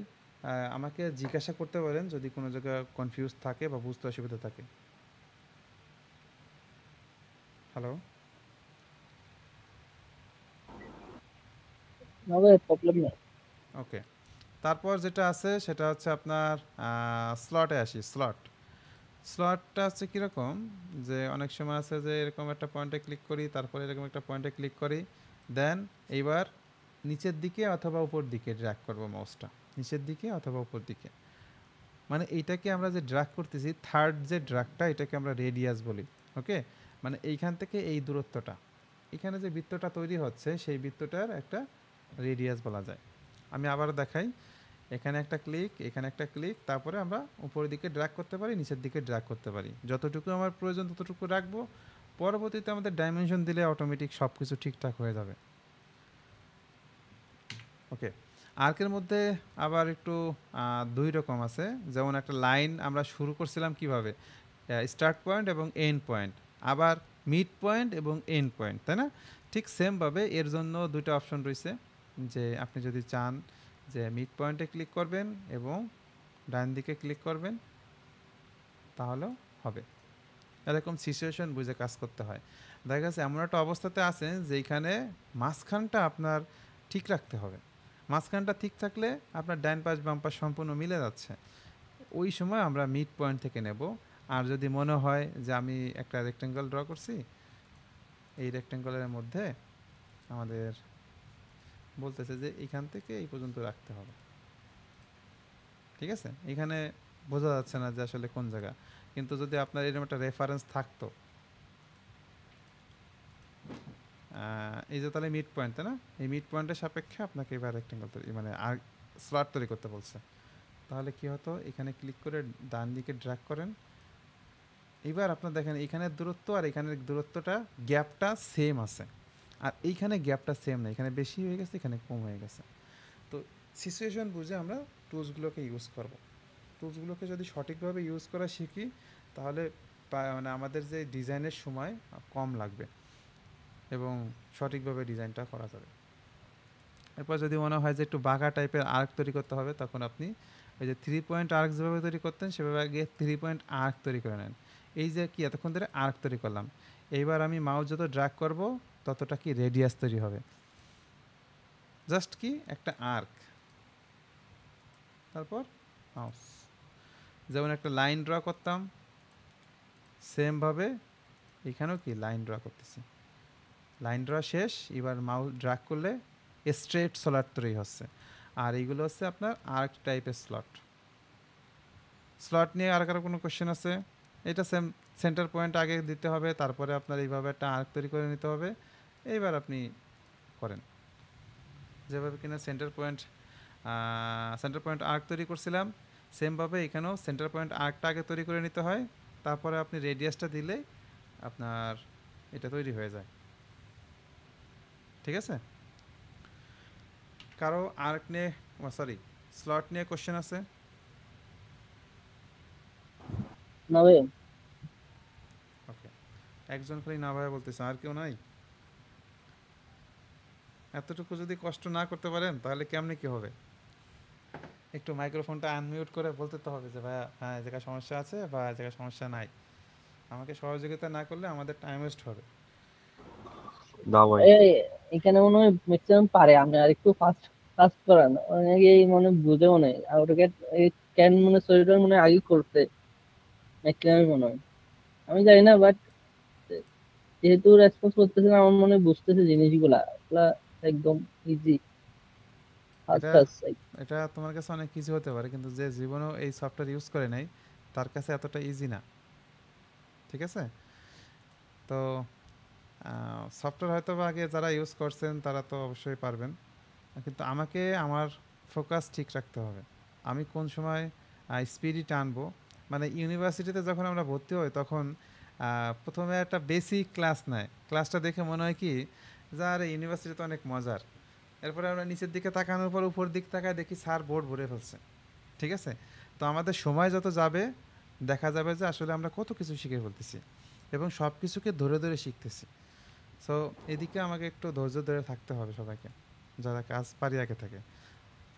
Speaker 1: আমাকে জিজ্ঞাসা করতে পারেন যদি কোনো জায়গায় কনফিউজ থাকে বা বুঝতে অসুবিধা থাকে। হ্যালো?
Speaker 2: না ভাই, প্রবলেম নেই।
Speaker 1: ওকে, তারপর যেটা আছে সেটা হচ্ছে আপনার স্লটে আসি। স্লটটা হচ্ছে কীরকম, যে অনেক সময় আছে যে এরকম একটা পয়েন্টে ক্লিক করি, তারপরে এরকম একটা পয়েন্টে ক্লিক করি, দেন এইবার নিচের দিকে অথবা উপর দিকে ড্র্যাগ করব মাউসটা, নিচের দিকে অথবা উপর দিকে। মানে এইটাকে আমরা যে ড্র্যাগ করতেছি, থার্ড যে ড্র্যাগটা, এটাকে আমরা রেডিয়াস বলি। ওকে, মানে এইখান থেকে এই দূরত্বটা, এখানে যে বৃত্তটা তৈরি হচ্ছে সেই বৃত্তটার একটা রেডিয়াস বলা যায়। আমি আবার দেখাই, এখানে একটা ক্লিক, এখানে একটা ক্লিক, তারপরে আমরা উপরের দিকে ড্র্যাগ করতে পারি, নিচের দিকে ড্র্যাগ করতে পারি, যতটুকু আমার প্রয়োজন ততটুকু রাখবো। পরবর্তীতে আমাদের ডাইমেনশন দিলে অটোমেটিক সব কিছু ঠিকঠাক হয়ে যাবে। ওকে, আর্কের মধ্যে আবার একটু দুই রকম আছে। যেমন একটা লাইন আমরা শুরু করছিলাম কিভাবে, স্টার্ট পয়েন্ট এবং এন্ড পয়েন্ট, আবার মিড পয়েন্ট এবং এন্ড পয়েন্ট, তাই না? ঠিক সেমভাবে এর জন্য দুইটা অপশন রয়েছে, যে আপনি যদি চান যে মিড পয়েন্টে ক্লিক করবেন এবং ডান দিকে ক্লিক করবেন তাহলেও হবে। এরকম সিচুয়েশন বুঝে কাজ করতে হয়। দেখা গেছে এমন একটা অবস্থাতে আছেন যেখানে মাঝখানটা আপনার ঠিক রাখতে হবে। মাঝখানটা ঠিক থাকলে আপনার ডান পাশ বাম পাশ সম্পূর্ণ মিলে যাচ্ছে, ওই সময় আমরা মিড পয়েন্ট থেকে নেব। আর যদি মনে হয় যে আমি একটা রেক্টেঙ্গল ড্র করছি, এই রেক্টেঙ্গলের মধ্যে আমাদের বলতেছে যে এইখান থেকে এই পর্যন্ত রাখতে হবে। ঠিক আছে? এখানে বোঝা যাচ্ছে না যে আসলে কোন জায়গা, কিন্তু যদি আপনার এরকম একটা রেফারেন্স থাকতো, এই যে তাহলে মিড পয়েন্ট, তাই না? এই মিড পয়েন্টের সাপেক্ষে আপনাকে এবার রেক্টেঙ্গল তৈরি মানে আর স্লট তৈরি করতে বলছে। তাহলে কি হতো, এখানে ক্লিক করে ডান দিকে ড্র্যাগ করেন, এবার আপনার দেখেন এখানের দূরত্ব আর এখানের দূরত্বটা গ্যাপটা সেম আছে, আর এইখানে গ্যাপটা সেম না, এখানে বেশি হয়ে গেছে, এখানে কম হয়ে গেছে। তো সিচুয়েশন বুঝে আমরা টুলসগুলোকে ইউজ করব। টুলসগুলোকে যদি সঠিকভাবে ইউজ করা শিখি তাহলে মানে আমাদের যে ডিজাইনের সময় কম লাগবে এবং সঠিকভাবে ডিজাইনটা করা যাবে। এরপর যদি মনে হয় যে একটু বাঁকা টাইপের আর্ক তৈরি করতে হবে, তখন আপনি ওই যে 3 পয়েন্ট আর্ক যেভাবে তৈরি করতেন সেভাবে আগে 3 পয়েন্ট আর্ক তৈরি করে নেন। এই যে কি এতক্ষণ ধরে আর্ক তৈরি করলাম, এইবার আমি মাউস যত ড্র্যাগ করব ততটা কি রেডিয়াস তৈরি হবে, জাস্ট কি একটা আর্ক। তারপর মাউস যেমন একটা লাইন ড্র করতাম, সেমভাবে এখানেও কি লাইন ড্র করতেছি। লাইন ড্র শেষ, এবার মাউস ড্র্যাগ করলে স্ট্রেট স্লট তৈরি হচ্ছে। আর এইগুলো হচ্ছে আপনার আর্ক টাইপের স্লট। স্লট নিয়ে আর কারো কোনো কোশ্চেন আছে? এটা সেম, সেন্টার পয়েন্ট আগে দিতে হবে, তারপরে আপনার এইভাবে একটা আর্ক তৈরি করে নিতে হবে। এইবার আপনি করেন যেভাবে কিনা সেন্টার পয়েন্ট আর্ক তৈরি করছিলাম, সেমভাবে এখানেও সেন্টার পয়েন্ট আর্কটা আগে তৈরি করে নিতে হয়, তারপরে আপনি রেডিয়াসটা দিলে আপনার এটা তৈরি হয়ে যায়। ঠিক আছে? কারো আর্ক নিয়ে, সরি, স্লট নিয়ে কোশ্চেন আছে?
Speaker 2: না ভাই,
Speaker 1: ওকে, একজন খালি না ভাই বলতেছে, আর কেউ নাই? এতটুকু যদি কষ্ট না করতে পারেন তাহলে কেমনে কি হবে? একটু মাইক্রোফোনটা আনমিউট করে বলতে তো হবে যে ভাইয়া হ্যাঁ এই জায়গায় সমস্যা আছে বা এই জায়গায় সমস্যা নাই। আমাকে সহযোগিতা না করলে আমাদের টাইম ওয়েস্ট হবে।
Speaker 3: না ভাই,
Speaker 2: এখানে মনে হয় ম্যাক্সিমাম পারে, আমি আর একটু ফাস্ট ফাস্ট করান, অনেকেই মনে হয় বুঝে মনে হয় AutoCAD ক্যান মনে হয় সলিডওয়ার মনে হয় আগে করতে ম্যাক্সিমাম মনে হয়, আমি জানি না, বাট যেহেতু রেসপন্স করতেছে না, আমার মনে হয় বুঝতেছে জিনিসগুলা, এগুলা একদম ইজি, ফাস্ট
Speaker 1: এটা
Speaker 2: ফাস্ট।
Speaker 1: এটা তোমার কাছে অনেক ইজি হতে পারে, কিন্তু যে জীবনেও এই সফটওয়্যার ইউজ করে নাই তার কাছে এতটা ইজি না। ঠিক আছে? তো সফটওয়্যার হয়তো বা আগে যারা ইউজ করছেন তারা তো অবশ্যই পারবেন, কিন্তু আমাকে আমার ফোকাস ঠিক রাখতে হবে। আমি কোন সময় স্পিডই টানবো। মানে ইউনিভার্সিটিতে যখন আমরা ভর্তি হই তখন প্রথমে একটা বেসিক ক্লাস নেয়, ক্লাসটা দেখে মনে হয় কি যে আরে ইউনিভার্সিটি তো অনেক মজার। এরপরে আমরা নিচের দিকে তাকানোর পর উপর দিক তাকায় দেখি স্যার বোর্ড ভরে ফেলছে। ঠিক আছে? তো আমাদের সময় যত যাবে দেখা যাবে যে আসলে আমরা কত কিছু শিখে ফেলতেছি এবং সব কিছুকে ধরে ধরে শিখতেছি। সো এদিকে আমাকে একটু ধৈর্য ধরে থাকতে হবে সবাইকে, যারা কাজ পারি আগে থেকে।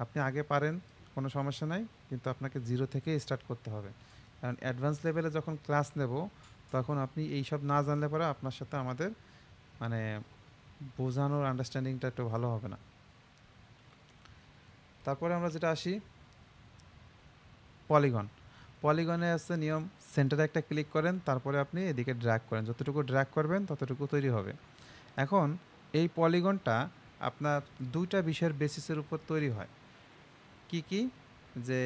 Speaker 1: আপনি আগে পারেন, কোনো সমস্যা নাই, কিন্তু আপনাকে জিরো থেকে স্টার্ট করতে হবে। কারণ অ্যাডভান্স লেভেলে যখন ক্লাস নেব তখন আপনি এই সব না জানলে পরে আপনার সাথে আমাদের মানে বোঝানোর আন্ডারস্ট্যান্ডিংটা একটু ভালো হবে না। তারপরে আমরা যেটা আসি, পলিগন। পলিগনে আছে নিয়ম, সেন্টারে একটা ক্লিক করেন, তারপরে আপনি এদিকে ড্র্যাগ করেন, যতটুকু ড্র্যাগ করবেন ততটুকু তৈরি হবে। এখন এই পলিগনটা আপনার দুইটা বিষয়ের বেসিসের উপর তৈরি হয়। কি কি? যে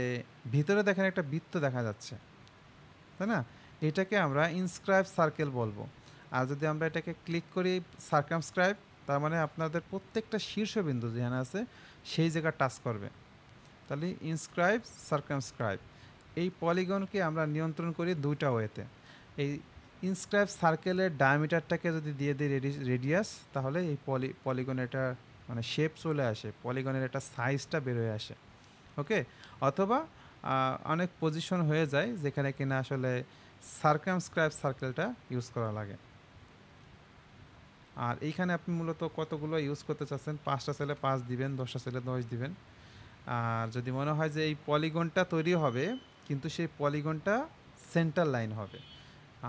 Speaker 1: ভিতরে দেখেন একটা বৃত্ত দেখা যাচ্ছে, তাই না? এটাকে আমরা ইনস্ক্রাইব সার্কেল বলবো। আর যদি আমরা এটাকে ক্লিক করি সার্কামস্ক্রাইব, তার মানে আপনাদের প্রত্যেকটা শীর্ষবিন্দু যেখানে আছে সেই জায়গা টাচ করবে। তাহলে ইনস্ক্রাইব সার্কামস্ক্রাইব, এই পলিগনকে আমরা নিয়ন্ত্রণ করি দুইটা ওয়েতে। এই ইনস্ক্রাইব সার্কেলের ডায়ামিটারটাকে যদি দিয়ে দিই রেডিয়াস, তাহলে এই পলিগনের একটা মানে শেপ চলে আসে, পলিগনের একটা সাইজটা বের হয়ে আসে। ওকে? অথবা অনেক পজিশন হয়ে যায় যেখানে কিনা আসলে সার্কামস্ক্রাইব সার্কেলটা ইউজ করা লাগে। আর এইখানে আপনি মূলত কতগুলো ইউজ করতে চাচ্ছেন, 5টা সেলে 5 দিবেন, 10টা সেলে 10 দিবেন। আর যদি মনে হয় যে এই পলিগনটা তৈরি হবে কিন্তু সেই পলিগনটা সেন্টার লাইন হবে,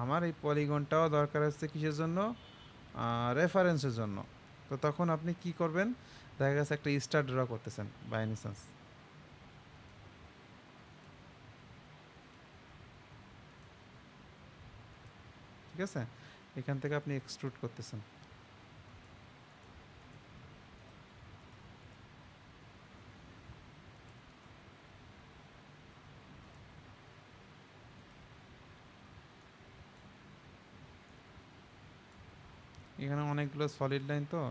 Speaker 1: আমার এই পলিগনটাও দরকার হচ্ছে কিসের জন্য? রেফারেন্সের জন্য। তো তখন আপনি কি করবেন? দেখা গেছে একটা স্টার ড্র করতেছেন বাই এনি চান্স, ঠিক আছে? এখান থেকে আপনি এক্সট্রুড করতেছেন। এখানে অনেকগুলো সলিড লাইন, তো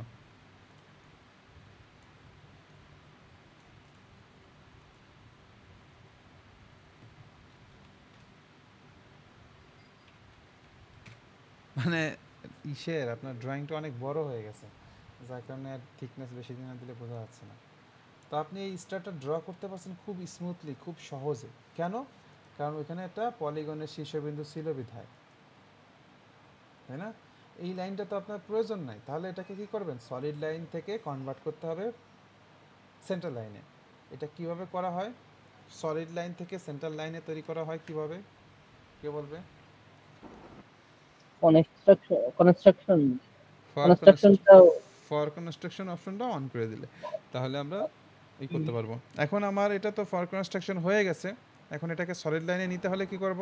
Speaker 1: মানে ইসের আপনার ড্রয়িংটা অনেক বড় হয়ে গেছে, যার কারণে আর থিকনেস বেশি দিন দিলে বোঝা যাচ্ছে না। তো আপনি এই স্টারটা ড্র করতে পারছেন খুব স্মুথলি, খুব সহজে। কেন? কারণ ওইখানে একটা পলিগনের শীর্ষবিন্দু ছিল বিধায়। তাই না? এই লাইনটা তো আপনার প্রয়োজন নাই, তাহলে এটাকে কি করবেন, সলিড লাইন থেকে কনভার্ট করতে হবে সেন্টার লাইনে। এটা কিভাবে করা হয়, সলিড লাইন থেকে সেন্টার লাইনে তৈরি করা হয় কিভাবে, কে বলবে?
Speaker 2: কনস্ট্রাকশন
Speaker 1: ফর
Speaker 2: কনস্ট্রাকশনটা
Speaker 1: ফর কনস্ট্রাকশন অপশনটা অন করে দিলে তাহলে আমরা এই করতে পারবো। এখন আমার এটা তো ফর কনস্ট্রাকশন হয়ে গেছে, এখন এটাকে সলিড লাইনে নিতে হলে কি করব?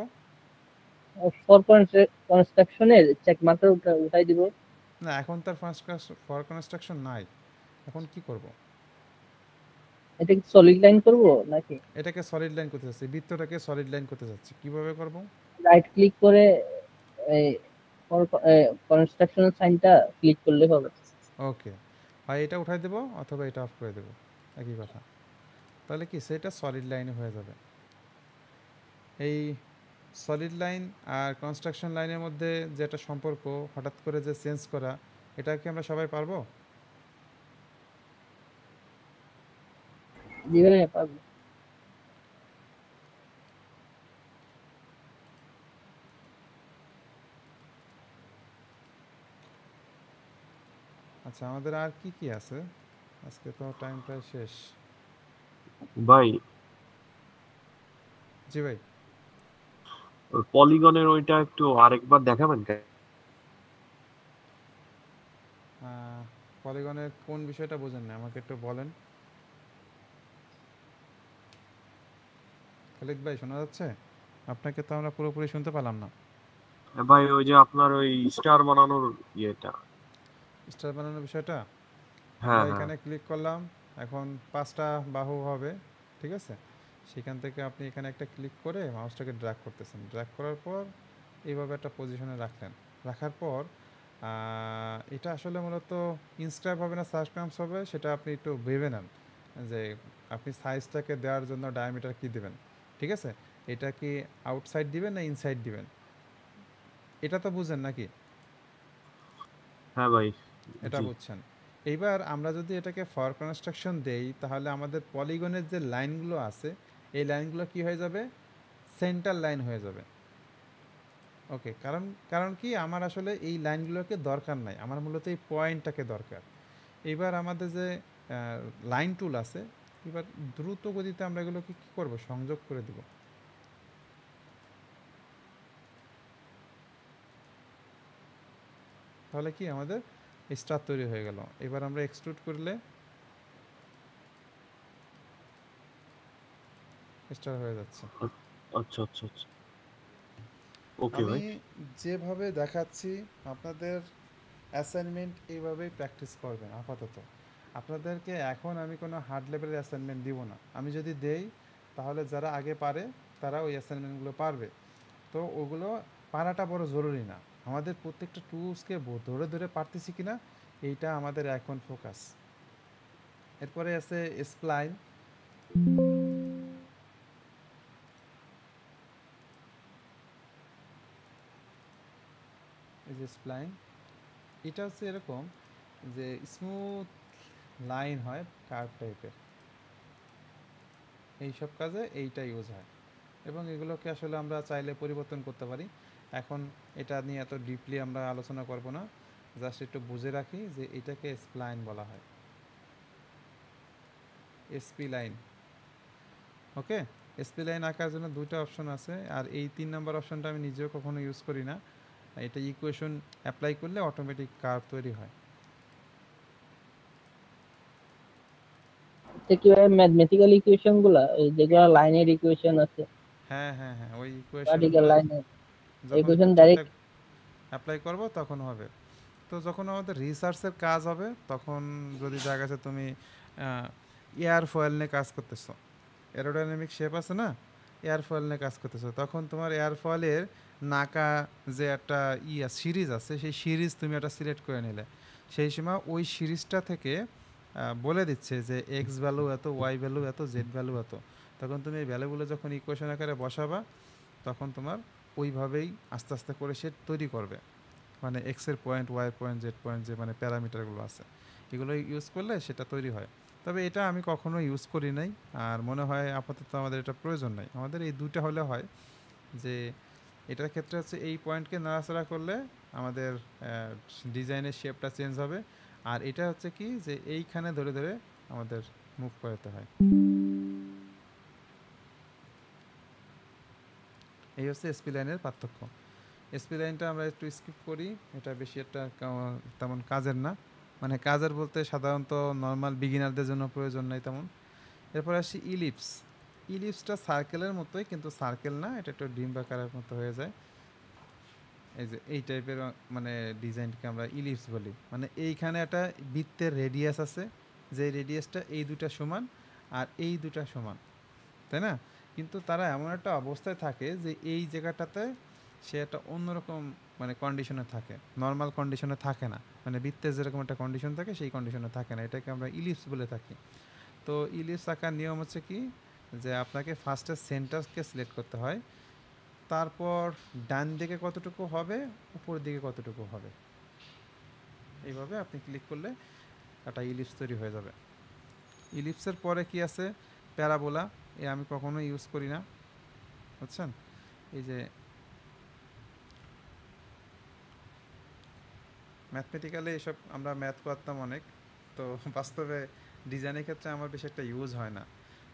Speaker 2: ফর কনস্ট্রাকশনের চেক মার্কার উঠাই দিব।
Speaker 1: না, এখন তার ফর কনস্ট্রাকশন নাই, এখন কি করব?
Speaker 2: এটা কি সলিড লাইন করব নাকি
Speaker 1: এটাকে সলিড লাইন করতে চাচ্ছি, বৃত্তটাকে সলিড লাইন করতে চাচ্ছি, কিভাবে করব?
Speaker 2: রাইট ক্লিক করে এই ফর কনস্ট্রাকশনের সাইনটা ক্লিক করলে হবে?
Speaker 1: ওকে, হয় এটা উঠাই দেবো অথবা এটা অফ করে দেবো, একই কথা। তাহলে কি সেটা সলিড লাইনে হয়ে যাবে। এই সলিড লাইন আর কনস্ট্রাকশন লাইনের মধ্যে যে একটা সম্পর্ক হঠাৎ করে যে চেঞ্জ করা, এটা কি আমরা সবাই পারবো?
Speaker 2: জি ভাই, পারবো।
Speaker 1: আচ্ছা, আমাদের আর কি কি আছে, আজকে তো টাইম প্রায় শেষ।
Speaker 3: ভাই
Speaker 1: জি ভাই।
Speaker 3: পলিগনের ওইটা একটু আরেকবার দেখাবেন?
Speaker 1: পলিগনের কোন বিষয়টা বোঝেন না, আমাকে একটু বলেন। খালিদ ভাই শোনা যাচ্ছে? আপনাকে তো আমরা পুরোপুরি শুনতে পেলাম না।
Speaker 3: ভাই ওই যে আপনার ওই স্টার বানানোর ইয়েটা।
Speaker 1: স্টার বানানোর বিষয়টা, আমরা
Speaker 3: হ্যাঁ হ্যাঁ।
Speaker 1: এখানে ক্লিক করলাম, এখন 5টা বাহু হবে, ঠিক আছে? সেখান থেকে আপনি এখানে একটা ক্লিক করে মাউসটাকে ড্র্যাগ করতেছেন, ড্র্যাগ করার পর এইভাবে একটা পজিশনে রাখলেন, রাখার পর এটা আসলে মূলত ইনস্ক্রাইব হবে না সাবস্ক্রাইবস হবে সেটা আপনি একটু ভেবে নেন, যে আপনি সাইজটাকে দেওয়ার জন্য ডায়ামিটার কি দিবেন, ঠিক আছে? এটা কি আউটসাইড দিবেন না ইনসাইড দিবেন, এটা তো বুঝেন নাকি?
Speaker 3: হ্যাঁ ভাই।
Speaker 1: এটা
Speaker 3: জি।
Speaker 1: বুঝছেন। এইবার আমরা যদি এটাকে ফর কনস্ট্রাকশন দেই তাহলে আমাদের পলিগনের যে লাইনগুলো আছে এই লাইনগুলো কি হয়ে যাবে, সেন্টার লাইন হয়ে যাবে। ওকে, কারণ কারণ কি আমার আসলে এই লাইনগুলোকে দরকার নাই, আমার মূলত এই পয়েন্টটাকে দরকার। এইবার আমাদের যে লাইন টুল আছে, এবার দ্রুত গতিতে আমরা এগুলোকে কী করবো, সংযোগ করে দিব। তাহলে কি আমাদের স্টার তৈরি হয়ে গেল। এবার আমরা এক্সট্রুড করলে স্টার হয়ে যাচ্ছে।
Speaker 3: আচ্ছা আচ্ছা আচ্ছা। ওকে
Speaker 1: আমি
Speaker 3: ভাই।
Speaker 1: যেভাবে দেখাচ্ছি আপনাদের অ্যাসাইনমেন্ট এইভাবেই প্র্যাকটিস করবেন আপাতত। আপনাদেরকে এখন আমি কোনো হার্ড লেভেলের অ্যাসাইনমেন্ট দিব না, আমি যদি দেই তাহলে যারা আগে পারে তারা ওই অ্যাসাইনমেন্টগুলো পারবে। তো ওগুলো পারাটা বড় জরুরি না, আমাদের প্রত্যেকটা টুলসকে ধরে ধরে পারতেছি কিনা এইটা আমাদের এখন ফোকাস। এরপরে আছে স্প্লাইন। এই যে স্প্লাইন, এটা হচ্ছে এরকম যে স্মুথ লাইন হয় কার্ভ টাইপের, এইসব কাজে এইটা ইউজ হয় এবং এগুলোকে আসলে আমরা চাইলে পরিবর্তন করতে পারি। এখন এটা নিয়ে এত ডিপলি আমরা আলোচনা করব না, জাস্ট একটু বুঝে রাখি যে এটাকে স্প্লাইন বলা হয়, এসপি লাইন। ওকে, এসপি লাইন আঁকার জন্য দুইটা অপশন আছে, আর এই 3 নম্বর অপশনটা আমি নিজেও কখনো ইউজ করি না। এটা ইকুয়েশন অ্যাপ্লাই করলে অটোমেটিক কার্ভ তৈরি হয়।
Speaker 2: এটা কি ভাই ম্যাথমেটিক্যাল ইকুয়েশন গুলা, এই যেগুলা লাইনের ইকুয়েশন আছে,
Speaker 1: হ্যাঁ হ্যাঁ হ্যাঁ, ওই
Speaker 2: ভার্টিক্যাল
Speaker 1: ইকুয়েশনগুলো
Speaker 2: লাইনের
Speaker 1: যখন একটু
Speaker 2: ইকুয়েশন
Speaker 1: ঠিকঠাক
Speaker 2: ডাইরেক্ট।
Speaker 1: অ্যাপ্লাই করব তখন হবে। তো যখন আমাদের রিসার্চের কাজ হবে তখন যদি দেখা গেছে তুমি এয়ার ফয়েল নিয়ে কাজ করতেছো, এরোডাইনামিক শেপ আছে না, এয়ার ফয়েল নিয়ে কাজ করতেছো, তখন তোমার এয়ার ফয়েলের নাকা যে একটা সিরিজ আছে সেই সিরিজ তুমি একটা সিলেক্ট করে নিলে, সেই সময় ওই সিরিজটা থেকে বলে দিচ্ছে যে এক্স ভ্যালু এত, ওয়াই ভ্যালু এত, জেড ভ্যালু এত। তখন তুমি এই ভ্যালুগুলো যখন ইকুয়েশন আকারে বসাবা তখন তোমার ওইভাবেই আস্তে আস্তে করে সে তৈরি করবে, মানে এক্সের পয়েন্ট, ওয়াইয়ের পয়েন্ট, জেড পয়েন্ট, যে মানে প্যারামিটারগুলো আছে এগুলো ইউজ করলে সেটা তৈরি হয়। তবে এটা আমি কখনো ইউজ করি নাই, আর মনে হয় আপাতত আমাদের এটা প্রয়োজন নাই, আমাদের এই দুইটা হলে হয় যে এটার ক্ষেত্রে হচ্ছে এই পয়েন্টকে নাড়াচাড়া করলে আমাদের ডিজাইনের শেপটা চেঞ্জ হবে। আর এটা হচ্ছে কি যে এইখানে ধরে ধরে আমাদের মুভ করতে হয়। এই হচ্ছে এসপি লাইনের পার্থক্য। এসপি লাইনটা আমরা একটু স্কিপ করি, এটা বেশি একটা তেমন কাজের না, মানে কাজের বলতে সাধারণত নর্মাল বিগিনারদের জন্য প্রয়োজন নাই তেমন। এরপর আসি ইলিপস। ইলিপসটা সার্কেলের মতোই, কিন্তু সার্কেল না, এটা একটু ডিম্বাকারের মতো হয়ে যায়। এই যে এই টাইপের মানে ডিজাইনকে আমরা ইলিপস বলি। মানে এইখানে একটা বৃত্তের রেডিয়াস আছে, যে রেডিয়াসটা এই দুটা সমান আর এই দুটা সমান, তাই না? কিন্তু তারা এমন একটা অবস্থায় থাকে যে এই জায়গাটাতে সে একটা অন্যরকম মানে কন্ডিশনে থাকে, নর্মাল কন্ডিশনে থাকে না, মানে বৃত্তের যেরকম একটা কন্ডিশন থাকে সেই কন্ডিশনে থাকে না, এটাকে আমরা ইলিপস বলে থাকি। তো ইলিপস আঁকার নিয়ম হচ্ছে কি যে আপনাকে ফার্স্টে সেন্টারকে সিলেক্ট করতে হয়, তারপর ডান দিকে কতটুকু হবে, উপর দিকে কতটুকু হবে, এইভাবে আপনি ক্লিক করলে একটা ইলিপস তৈরি হয়ে যাবে। ইলিপসের পরে কি আছে, প্যারাবোলা। এ আমি কখনো ইউজ করি না, বুঝছেন? এই যে ম্যাথমেটিক্যালি এসব আমরা ম্যাথ করতাম অনেক, তো বাস্তবে ডিজাইনের ক্ষেত্রে আমার বেশি একটা ইউজ হয় না।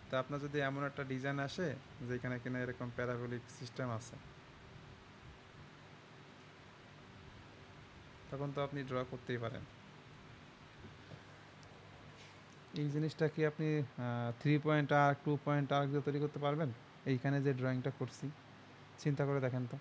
Speaker 1: তো আপনার যদি এমন একটা ডিজাইন আসে যেখানে কিনা এরকম প্যারাবোলিক সিস্টেম আছে, তখন তো আপনি ড্র করতেই পারেন। এই জিনিসটা কি আপনি 3 পয়েন্ট আর্ক, 2 পয়েন্ট আর্ক দিয়ে তৈরি করতে পারবেন? এইখানে যে ড্রয়িংটা করছি চিন্তা করে দেখেন তো।